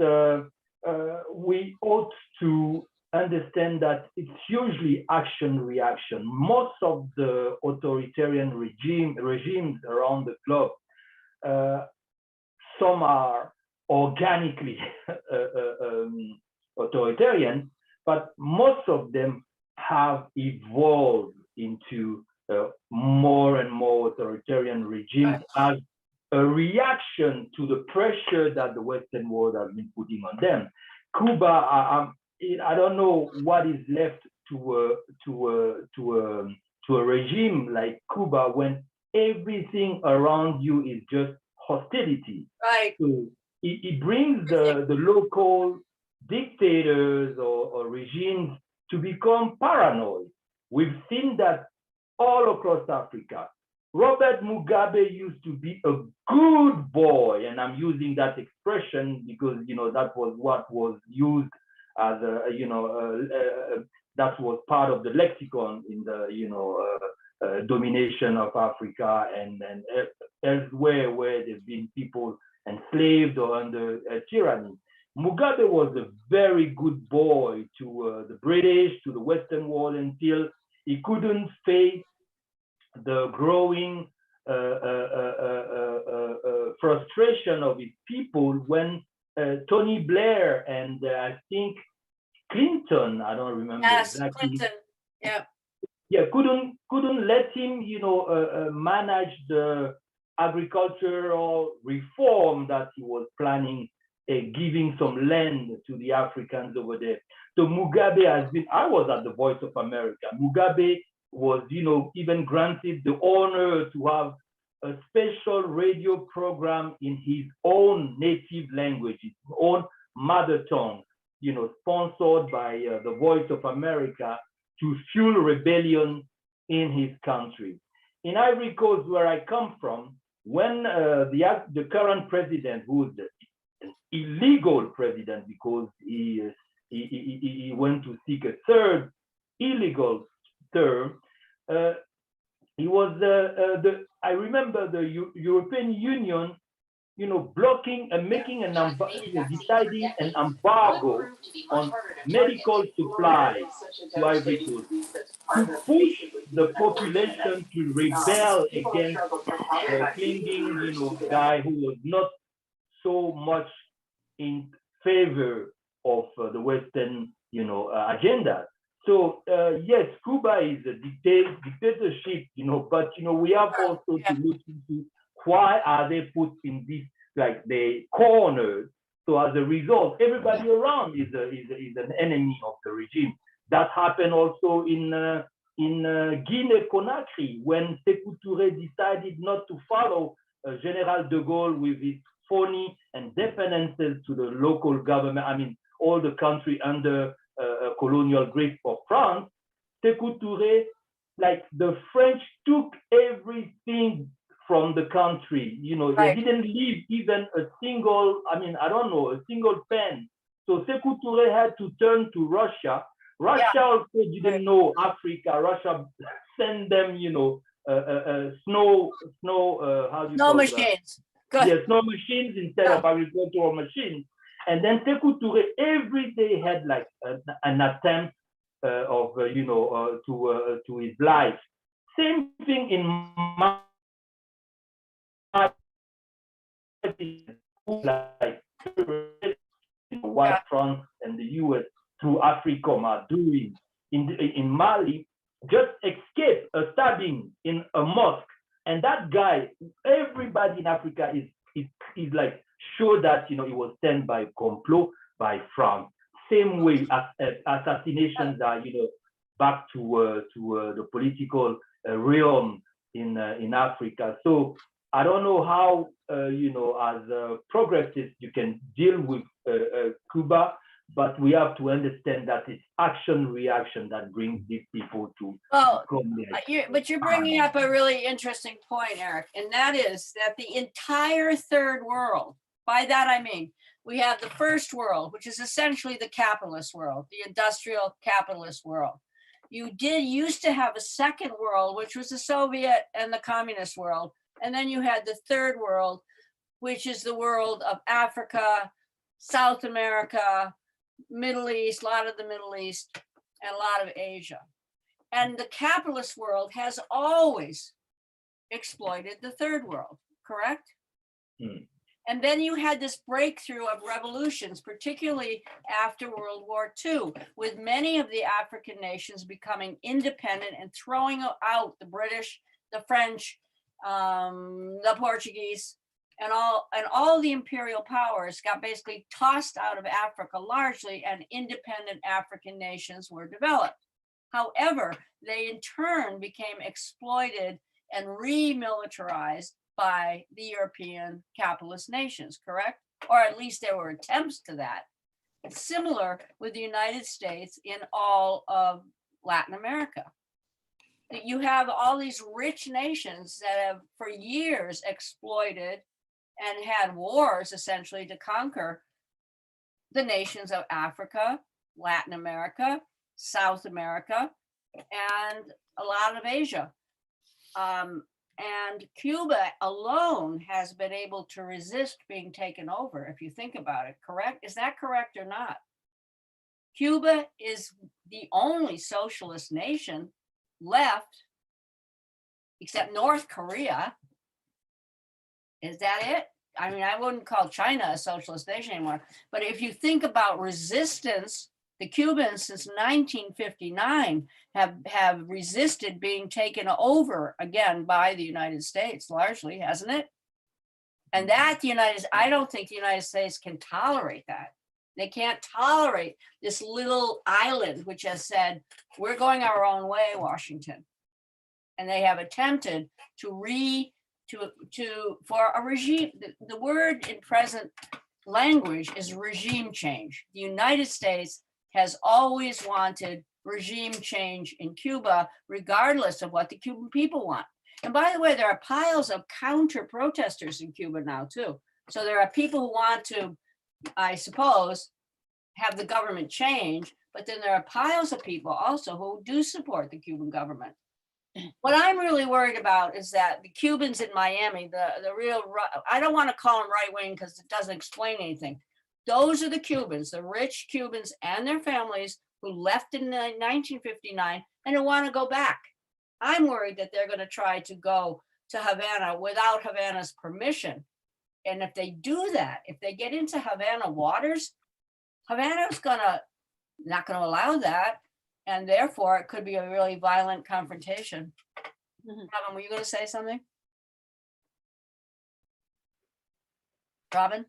we ought to understand that it's usually action-reaction. Most of the authoritarian regimes around the globe, some are organically authoritarian, but most of them have evolved into more and more authoritarian regimes as a reaction to the pressure that the Western world has been putting on them. Cuba, I don't know what is left to a regime like Cuba when everything around you is just hostility. Right. So it brings the local dictators or regimes to become paranoid. We've seen that all across Africa. Robert Mugabe used to be a good boy, and I'm using that expression because that was what was used as that was part of the lexicon in the domination of Africa and elsewhere where there's been people enslaved or under tyranny. Mugabe was a very good boy to the British, to the Western world until he couldn't face the growing frustration of his people when Tony Blair and I think Clinton, I don't remember exactly. Clinton, yeah. Yeah, couldn't let him, manage the agricultural reform that he was planning, giving some land to the Africans over there. So Mugabe has been. I was at the Voice of America. Mugabe was, even granted the honor to have a special radio program in his own native language, his own mother tongue, sponsored by the Voice of America to fuel rebellion in his country. In Ivory Coast, where I come from, when the current president, who is an illegal president because he went to seek a third illegal term, he was I remember the European Union, blocking and making deciding an embargo on medical supplies to Ivory Coast to push the population to rebel against the clinging, guy who was not so much in favor of the Western, agenda. So yes, Cuba is a dictatorship, but we have also to look into why are they put in this, like they cornered. So as a result, everybody around is an enemy of the regime. That happened also in Guinea-Conakry when Sékou Touré decided not to follow General de Gaulle with his phony independences to the local government. I mean, all the country under colonial grip of France. Sékou Touré, like the French took everything from the country. They didn't leave even a single, a single pen. So Sékou Touré had to turn to Russia. Russia also didn't know Africa. Russia sent them, snow machines. Yes, snow machines instead of agricultural machines. And then Sékou Touré every day had like an attempt to his life. Same thing in my like what France and the US through AFRICOM are doing in Mali, just escape a stabbing in a mosque. And that guy, everybody in Africa is like sure that he was sent by complot by France. Same way as assassinations are back to the political realm in Africa. So I don't know how as progressives you can deal with Cuba, but we have to understand that it's action reaction that brings these people to. But you're bringing up a really interesting point, Eric, and that is that the entire third world. By that I mean we have the first world, which is essentially the capitalist world, the industrial capitalist world. You used to have a second world, which was the Soviet and the communist world. And then you had the third world, which is the world of Africa, South America, Middle East, a lot of the Middle East, and a lot of Asia. And the capitalist world has always exploited the third world, correct? And then you had this breakthrough of revolutions, particularly after World War II, with many of the African nations becoming independent and throwing out the British, the French, the Portuguese, and all the imperial powers got basically tossed out of Africa largely, and independent African nations were developed. However, they in turn became exploited and remilitarized by the European capitalist nations, correct? Or at least there were attempts to that. It's similar with the United States in all of Latin America. You have all these rich nations that have for years exploited and had wars essentially to conquer the nations of Africa, Latin America, South America, and a lot of Asia. And Cuba alone has been able to resist being taken over, if you think about it, correct? Is that correct or not? Cuba is the only socialist nation left, except North Korea. Is that it? I mean, I wouldn't call China a socialist nation anymore, but if you think about resistance, the Cubans since 1959 have resisted being taken over again by the United States, largely, hasn't it? And that I don't think the United States can tolerate that. They can't tolerate this little island which has said, we're going our own way, Washington. And they have attempted for a regime, the word in present language is regime change. The United States has always wanted regime change in Cuba, regardless of what the Cuban people want. And by the way, there are piles of counter protesters in Cuba now too. So there are people who want to, I suppose, have the government change, but then there are piles of people also who do support the Cuban government. What I'm really worried about is that the Cubans in Miami, the real, I don't want to call them right wing because it doesn't explain anything. Those are the Cubans, the rich Cubans and their families who left in 1959 and who want to go back. I'm worried that they're going to try to go to Havana without Havana's permission. And if they do that, if they get into Havana waters, Havana's not going to allow that. And therefore, it could be a really violent confrontation. Robin, were you going to say something? Robin?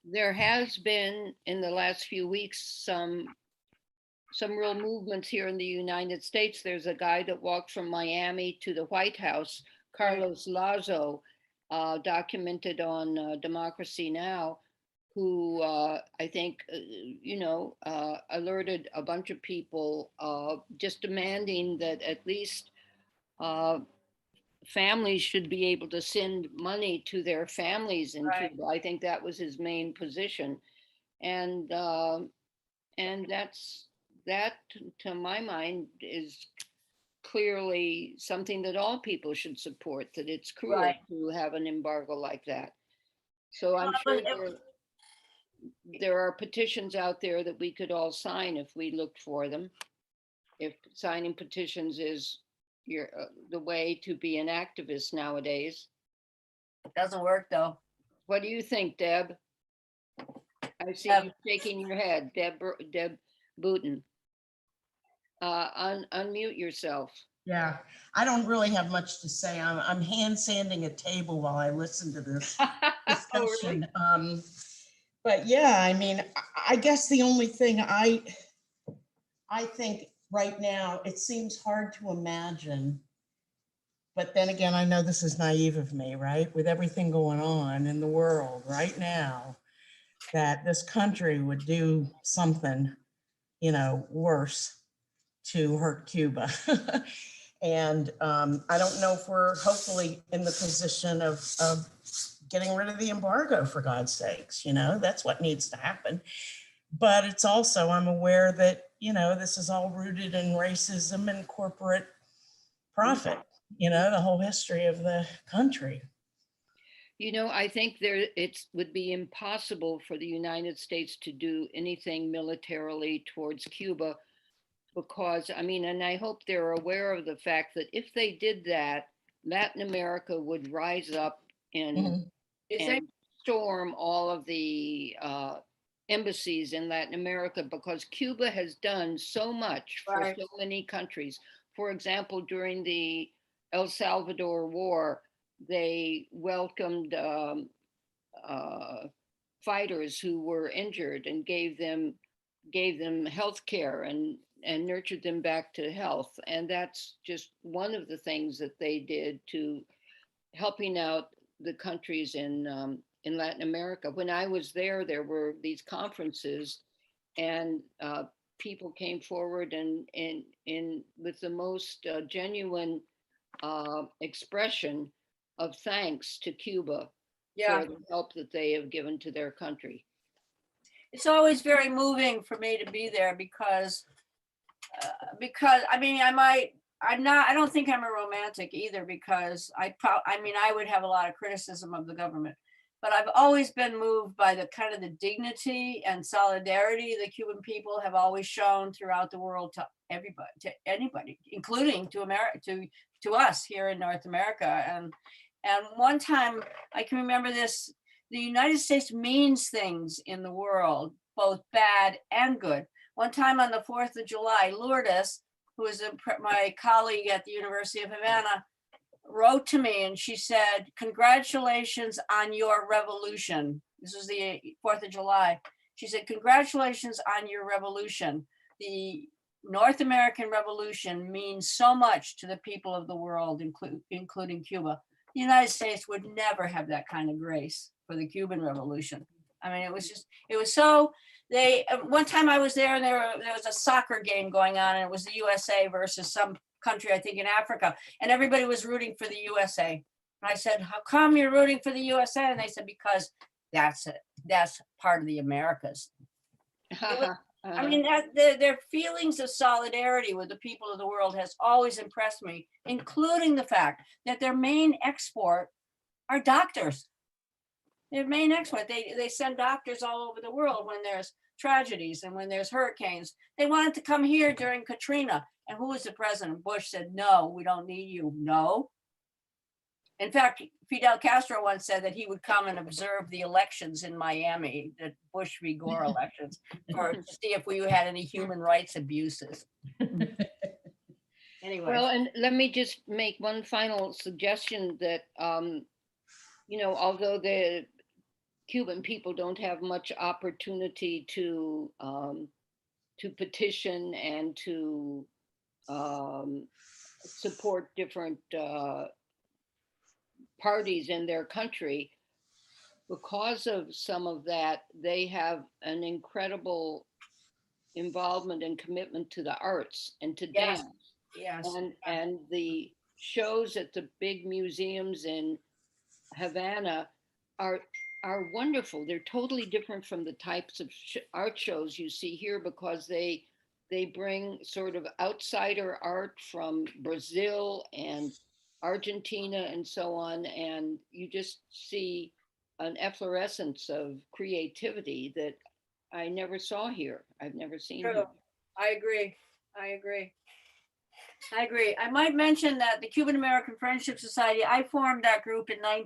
There has been in the last few weeks some real movements here in the United States. There's a guy that walked from Miami to the White House, Carlos Lazo, documented on Democracy Now!, who I think, alerted a bunch of people just demanding that at least families should be able to send money to their families in Cuba. I think that was his main position. And that, to my mind, is clearly something that all people should support, that it's cruel to have an embargo like that. So I'm sure there are petitions out there that we could all sign if we looked for them. If signing petitions is the way to be an activist nowadays. It doesn't work though. What do you think, Deb? I see you shaking your head, Deb Booten. Unmute yourself. Yeah, I don't really have much to say. I'm hand sanding a table while I listen to this discussion. Oh, really? But yeah, I mean, I guess the only thing I think right now, it seems hard to imagine, but then again, I know this is naive of me, right? With everything going on in the world right now, that this country would do something, worse to hurt Cuba. And I don't know if we're hopefully in the position of getting rid of the embargo, for God's sakes, that's what needs to happen. But it's also, I'm aware that, this is all rooted in racism and corporate profit, the whole history of the country. I think it would be impossible for the United States to do anything militarily towards Cuba because, and I hope they're aware of the fact that if they did that, Latin America would rise up Mhm. You think? and storm all of the embassies in Latin America, because Cuba has done so much for Right. so many countries. For example, during the El Salvador War, they welcomed fighters who were injured and gave them health care and nurtured them back to health. And that's just one of the things that they did to helping out the countries in Latin America. When I was there, there were these conferences, and people came forward and with the most genuine expression of thanks to Cuba Yeah. for the help that they have given to their country. It's always very moving for me to be there because I mean, I don't think I'm a romantic either, because I mean, I would have a lot of criticism of the government, but I've always been moved by the kind of the dignity and solidarity the Cuban people have always shown throughout the world to everybody, to anybody, including to America, to us here in North America. And one time I can remember this, the United States means things in the world, both bad and good. One time on the 4th of July, Lourdes, who is my colleague at the University of Havana, wrote to me and she said, "Congratulations on your revolution." This was the 4th of July. She said, "Congratulations on your revolution. The North American Revolution means so much to the people of the world, including Cuba. The United States would never have that kind of grace for the Cuban Revolution." I mean, it was so, one time I was there and there was a soccer game going on, and it was the USA versus some country, I think in Africa, and everybody was rooting for the USA. And I said, "How come you're rooting for the USA?" And they said, "Because that's it. That's part of the Americas." I mean, their feelings of solidarity with the people of the world has always impressed me, including the fact that their main export are doctors. Their main export, they send doctors all over the world when there's tragedies and when there's hurricanes. They wanted to come here during Katrina. And who was the president? Bush said, "No, we don't need you." No. In fact, Fidel Castro once said that he would come and observe the elections in Miami, the Bush v. Gore elections, to see if we had any human rights abuses. Anyway. Well, and let me just make one final suggestion that, although the Cuban people don't have much opportunity to petition and to support different parties in their country, because of some of that, they have an incredible involvement and commitment to the arts and to Yes. dance. Yes. And the shows at the big museums in Havana are wonderful. They're totally different from the types of art shows you see here, because they bring sort of outsider art from Brazil and Argentina and so on, and you just see an efflorescence of creativity that I never saw here. I've never seen True. here. I agree. I agree. I agree. I might mention that the Cuban American Friendship Society, I formed that group in the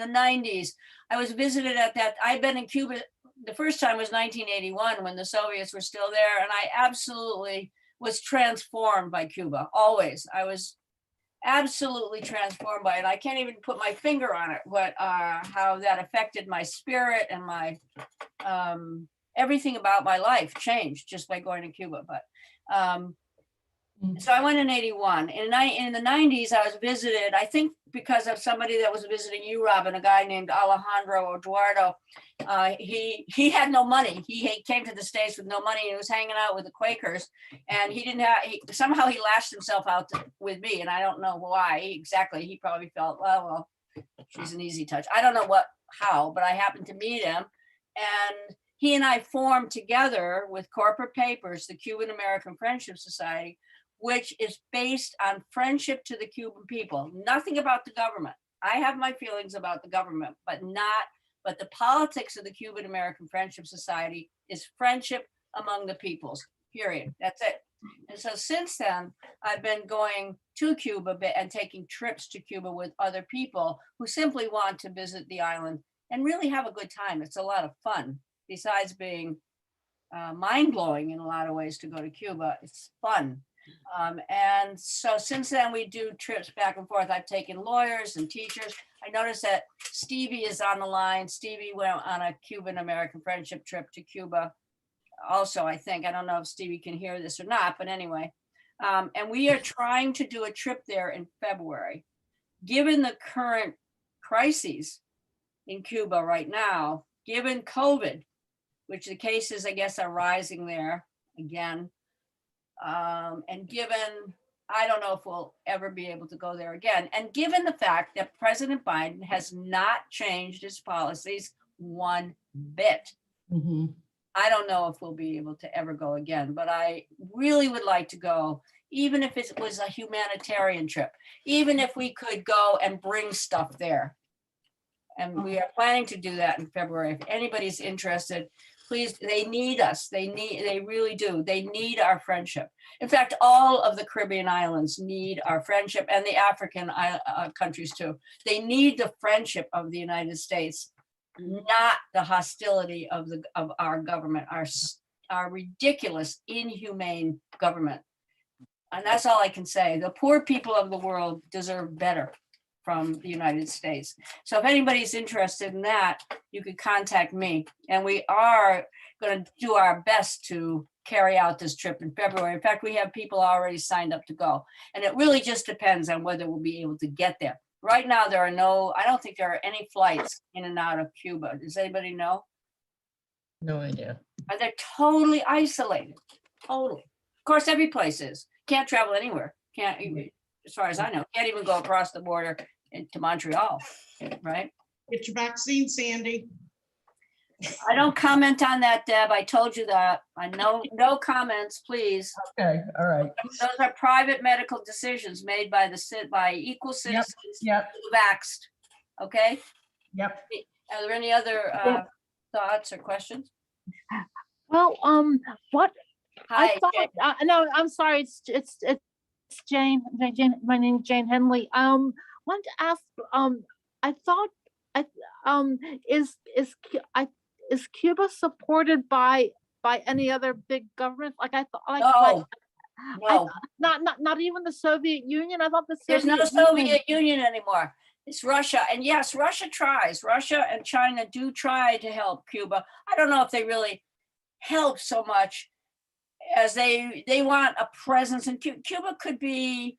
90s. I was visited at that. I'd been in Cuba. The first time was 1981 when the Soviets were still there. And I absolutely was transformed by Cuba. Always. I was absolutely transformed by it. I can't even put my finger on it, what how that affected my spirit and my everything about my life changed just by going to Cuba. But so I went in 81. In the 90s, I was visited, I think because of somebody that was visiting you, Robin, a guy named Alejandro Eduardo. He had no money. He came to the States with no money. He was hanging out with the Quakers, and somehow he lashed himself out with me, and I don't know why exactly. He probably felt, well, she's an easy touch. I don't know how, but I happened to meet him, and he and I formed together with corporate papers, the Cuban American Friendship Society, which is based on friendship to the Cuban people. Nothing about the government. I have my feelings about the government, but the politics of the Cuban American Friendship Society is friendship among the peoples, period. That's it. And so since then, I've been going to Cuba and taking trips to Cuba with other people who simply want to visit the island and really have a good time. It's a lot of fun. Besides being mind-blowing in a lot of ways to go to Cuba, it's fun. And so since then, we do trips back and forth. I've taken lawyers and teachers. I noticed that Stevie is on the line. Stevie went on a Cuban-American friendship trip to Cuba also, I think. I don't know if Stevie can hear this or not, but anyway. And we are trying to do a trip there in February. Given the current crises in Cuba right now, given COVID, which the cases, I guess, are rising there again, and given, I don't know if we'll ever be able to go there again, and given the fact that President Biden has not changed his policies one bit, I don't know if we'll be able to ever go again, but I really would like to go, even if it was a humanitarian trip, even if we could go and bring stuff there. And we are planning to do that in February. If anybody's interested, please, they need us. They really do. They need our friendship. In fact, all of the Caribbean islands need our friendship, and the African countries too. They need the friendship of the United States, not the hostility of our government, our ridiculous, inhumane government. And that's all I can say. The poor people of the world deserve better from the United States. So if anybody's interested in that, you could contact me. And we are going to do our best to carry out this trip in February. In fact, we have people already signed up to go. And it really just depends on whether we'll be able to get there. Right now, I don't think there are any flights in and out of Cuba. Does anybody know? No idea. They're totally isolated, totally. Of course, every place is. Can't travel anywhere. Can't, as far as I know, can't even go across the border into Montreal, right? Get your vaccine, Sandy. I don't comment on that, Deb. I told you that. I know, no comments, please. Okay, all right. Those are private medical decisions made by equal citizens Yep, who vaxxed. Okay? yep. Are there any other thoughts or questions? Well, what Hi, I thought, no, I'm sorry, it's Jane. My name is Jane Henley. Wanted to ask, I thought, is Cuba supported by any other big government? Like I thought, No, not even the Soviet Union. I thought the there's no Soviet Union. Soviet Union anymore. It's Russia. And yes, Russia tries. Russia and China do try to help Cuba. I don't know if they really help so much as they want a presence in Cuba. Cuba could be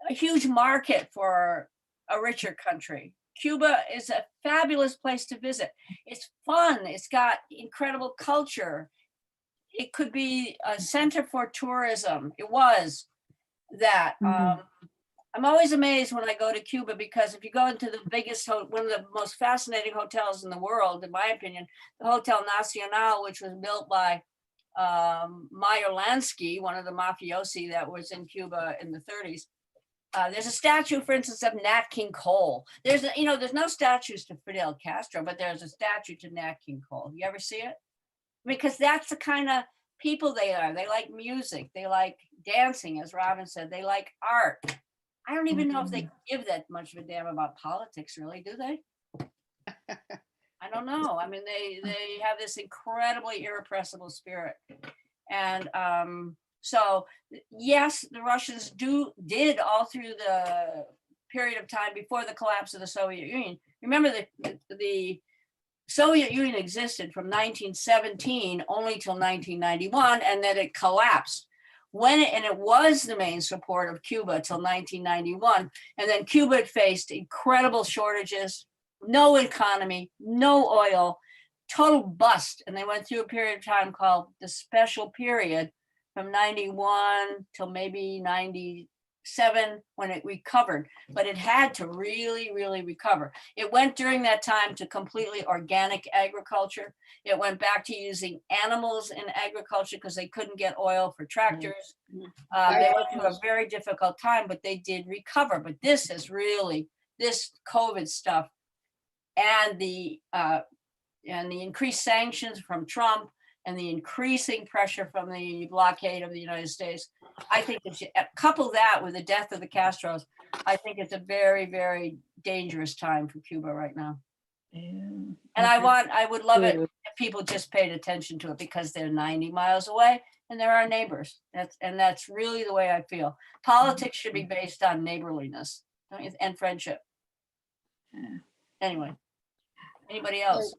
a huge market for a richer country. Cuba is a fabulous place to visit. It's fun. It's got incredible culture. It could be a center for tourism. It was that. I'm always amazed when I go to Cuba, because if you go into the biggest, one of the most fascinating hotels in the world, in my opinion, the Hotel Nacional, which was built by Meyer Lansky, one of the mafiosi that was in Cuba in the 30s. There's a statue, for instance, of Nat King Cole. There's no statues to Fidel Castro, but there's a statue to Nat King Cole. You ever see it? Because that's the kind of people they are. They like music. They like dancing, as Robin said. They like art. I don't even know if they give that much of a damn about politics, really, do they? I don't know. I mean, they have this incredibly irrepressible spirit. And so, yes, the Russians did all through the period of time before the collapse of the Soviet Union. Remember that the Soviet Union existed from 1917 only till 1991, and then it collapsed. And it was the main support of Cuba till 1991. And then Cuba faced incredible shortages, no economy, no oil, total bust. And they went through a period of time called the special period from 91 till maybe 97 when it recovered. But it had to really, really recover. It went during that time to completely organic agriculture. It went back to using animals in agriculture because they couldn't get oil for tractors. They went through a very difficult time, but they did recover. But this COVID stuff and the increased sanctions from Trump and the increasing pressure from the blockade of the United States, I think if you couple that with the death of the Castros, I think it's a very, very dangerous time for Cuba right now. And I would love it if people just paid attention to it, because they're 90 miles away and they're our neighbors. That's really the way I feel. Politics should be based on neighborliness, don't you, and friendship. Anyway, anybody else?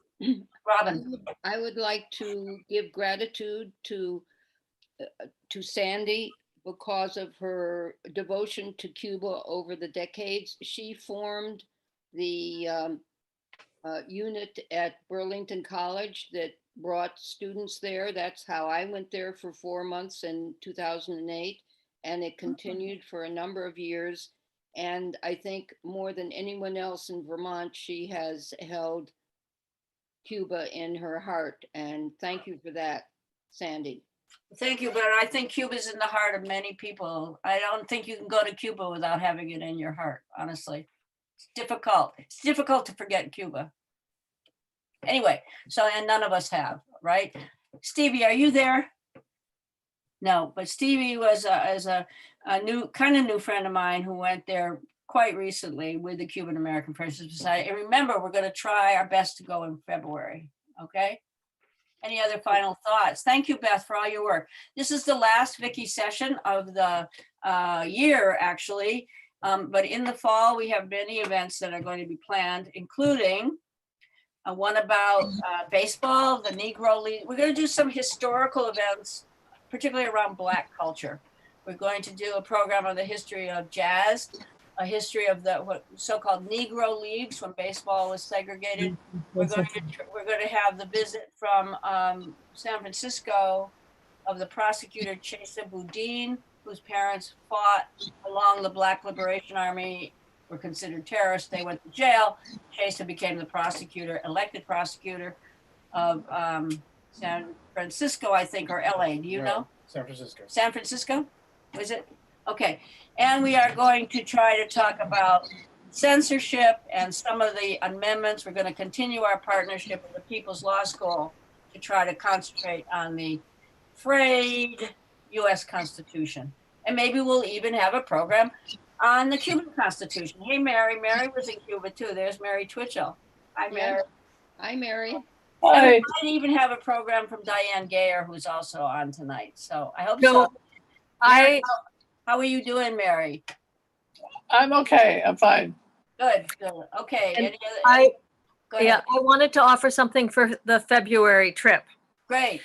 Robin. I would like to give gratitude to Sandy because of her devotion to Cuba over the decades. She formed the unit at Burlington College that brought students there. That's how I went there for 4 months in 2008, and it continued for a number of years. And I think more than anyone else in Vermont, she has held Cuba in her heart. And thank you for that, Sandy. Thank you, but I think Cuba's in the heart of many people. I don't think you can go to Cuba without having it in your heart, honestly. It's difficult. It's difficult to forget Cuba. Anyway, and none of us have, right? Stevie, are you there? No, but Stevie was a new friend of mine who went there quite recently with the Cuban American Friendship Society. And remember, we're going to try our best to go in February. Okay. Any other final thoughts? Thank you, Beth, for all your work. This is the last VICII session of the year, actually. But in the fall, we have many events that are going to be planned, including one about baseball, the Negro League. We're going to do some historical events, particularly around Black culture. We're going to do a program on the history of jazz, a history of the what so-called Negro leagues when baseball was segregated. We're going to have the visit from San Francisco of the prosecutor Chesa Boudin, whose parents fought along the Black Liberation Army, were considered terrorists. They went to jail. Chesa became the prosecutor, elected prosecutor of San Francisco, I think, or LA. Do you know? San Francisco. San Francisco? Is it? Okay. And we are going to try to talk about censorship and some of the amendments. We're going to continue our partnership with the People's Law School to try to concentrate on the frayed U.S. Constitution. And maybe we'll even have a program on the Cuban Constitution. Hey, Mary. Mary was in Cuba, too. There's Mary Twitchell. Hi, Mary. Hi, Mary. And we might even have a program from Diane Gayer, who's also on tonight. So I hope so. Mary, how are you doing, Mary? I'm okay. I'm fine. Good, good. Okay. And Any other, go ahead. Yeah, I wanted to offer something for the February trip. Great.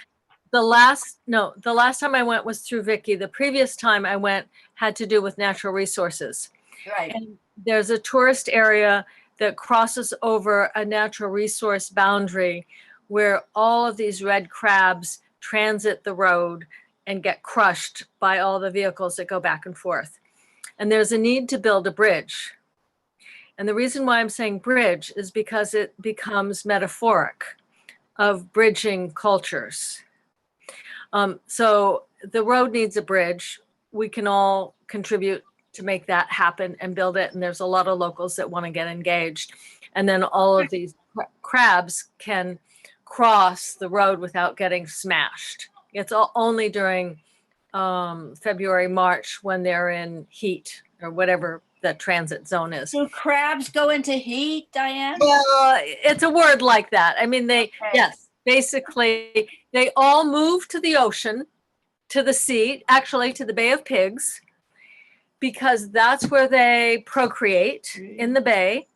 The last time I went was through VICII. The previous time I went had to do with natural resources. Right. And there's a tourist area that crosses over a natural resource boundary where all of these red crabs transit the road and get crushed by all the vehicles that go back and forth. And there's a need to build a bridge. And the reason why I'm saying bridge is because it becomes metaphoric of bridging cultures. So the road needs a bridge. We can all contribute to make that happen and build it. And there's a lot of locals that want to get engaged. And then all of these crabs can cross the road without getting smashed. It's only during February, March when they're in heat or whatever the transit zone is. Do crabs go into heat, Diane? It's a word like that. I mean, yes, basically they all move to the ocean, to the sea, actually to the Bay of Pigs, because that's where they procreate in the bay.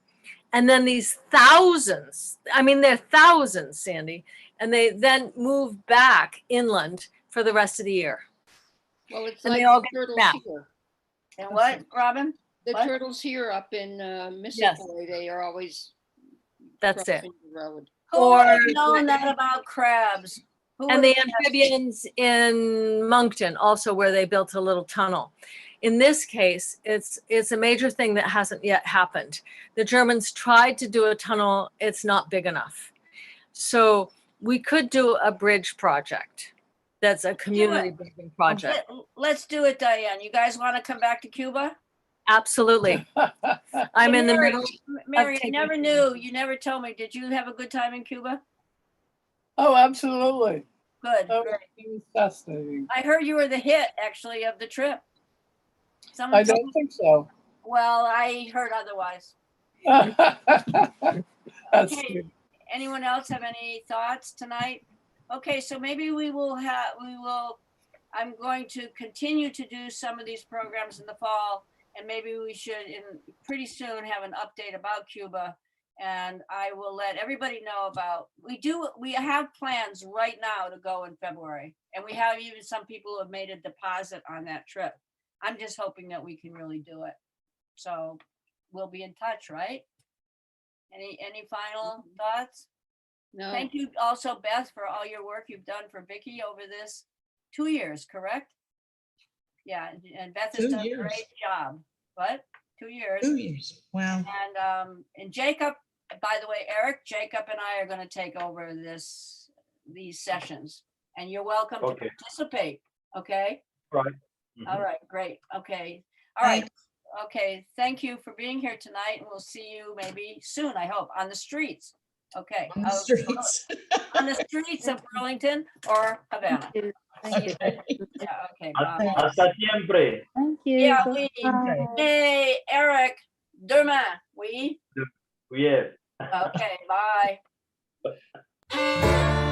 And then these thousands, I mean, they're thousands, Sandy, and they then move back inland for the rest of the year. Well, it's And like they all the get turtles snapped. here. And what, Robin? The What? turtles here up in Mississippi, they are always That's it. crossing the road. Who would have known that about crabs? Who And would the have- amphibians in Moncton, also where they built a little tunnel. In this case, it's a major thing that hasn't yet happened. The Germans tried to do a tunnel. It's not big enough. So we could do a bridge project. That's a community building project. Let's do it, Diane. You guys want to come back to Cuba? Absolutely. I'm Hey, in the Mary, middle. Mary, I taking never Cuba. knew. You never told me. Did you have a good time in Cuba? Oh, absolutely. Good, That great. was fascinating. I heard you were the hit, actually, of the trip. I Someone told don't think so. well, I heard otherwise. That's Okay. good. Anyone else have any thoughts tonight? Okay, so maybe I'm going to continue to do some of these programs in the fall, and maybe we should pretty soon have an update about Cuba. And I will let everybody know about, we have plans right now to go in February, and we have even some people who have made a deposit on that trip. I'm just hoping that we can really do it. So we'll be in touch, right? Any final thoughts? No, Thank you also, Beth, for all your work you've done for Vicky over this 2 years, correct? Yeah, and Beth has 2 done a years. great job. What? 2 years. 2 years. Wow. And Jacob, by the way, Eric, Jacob and I are going to take over these sessions, and you're welcome to Okay. participate. Okay. Right. All Mhm. right. Great. Okay. All right. Thanks. Okay. Thank you for being here tonight, and we'll see you maybe soon, I hope, on the streets. Okay. On the streets. On the streets of Burlington or Havana. Thank you. Thank you. Yeah. Okay. Hasta Bye. hasta siempre. Thank you. Yeah. Bye. Hey, Eric. Demain. Oui. Yes. Okay. Bye.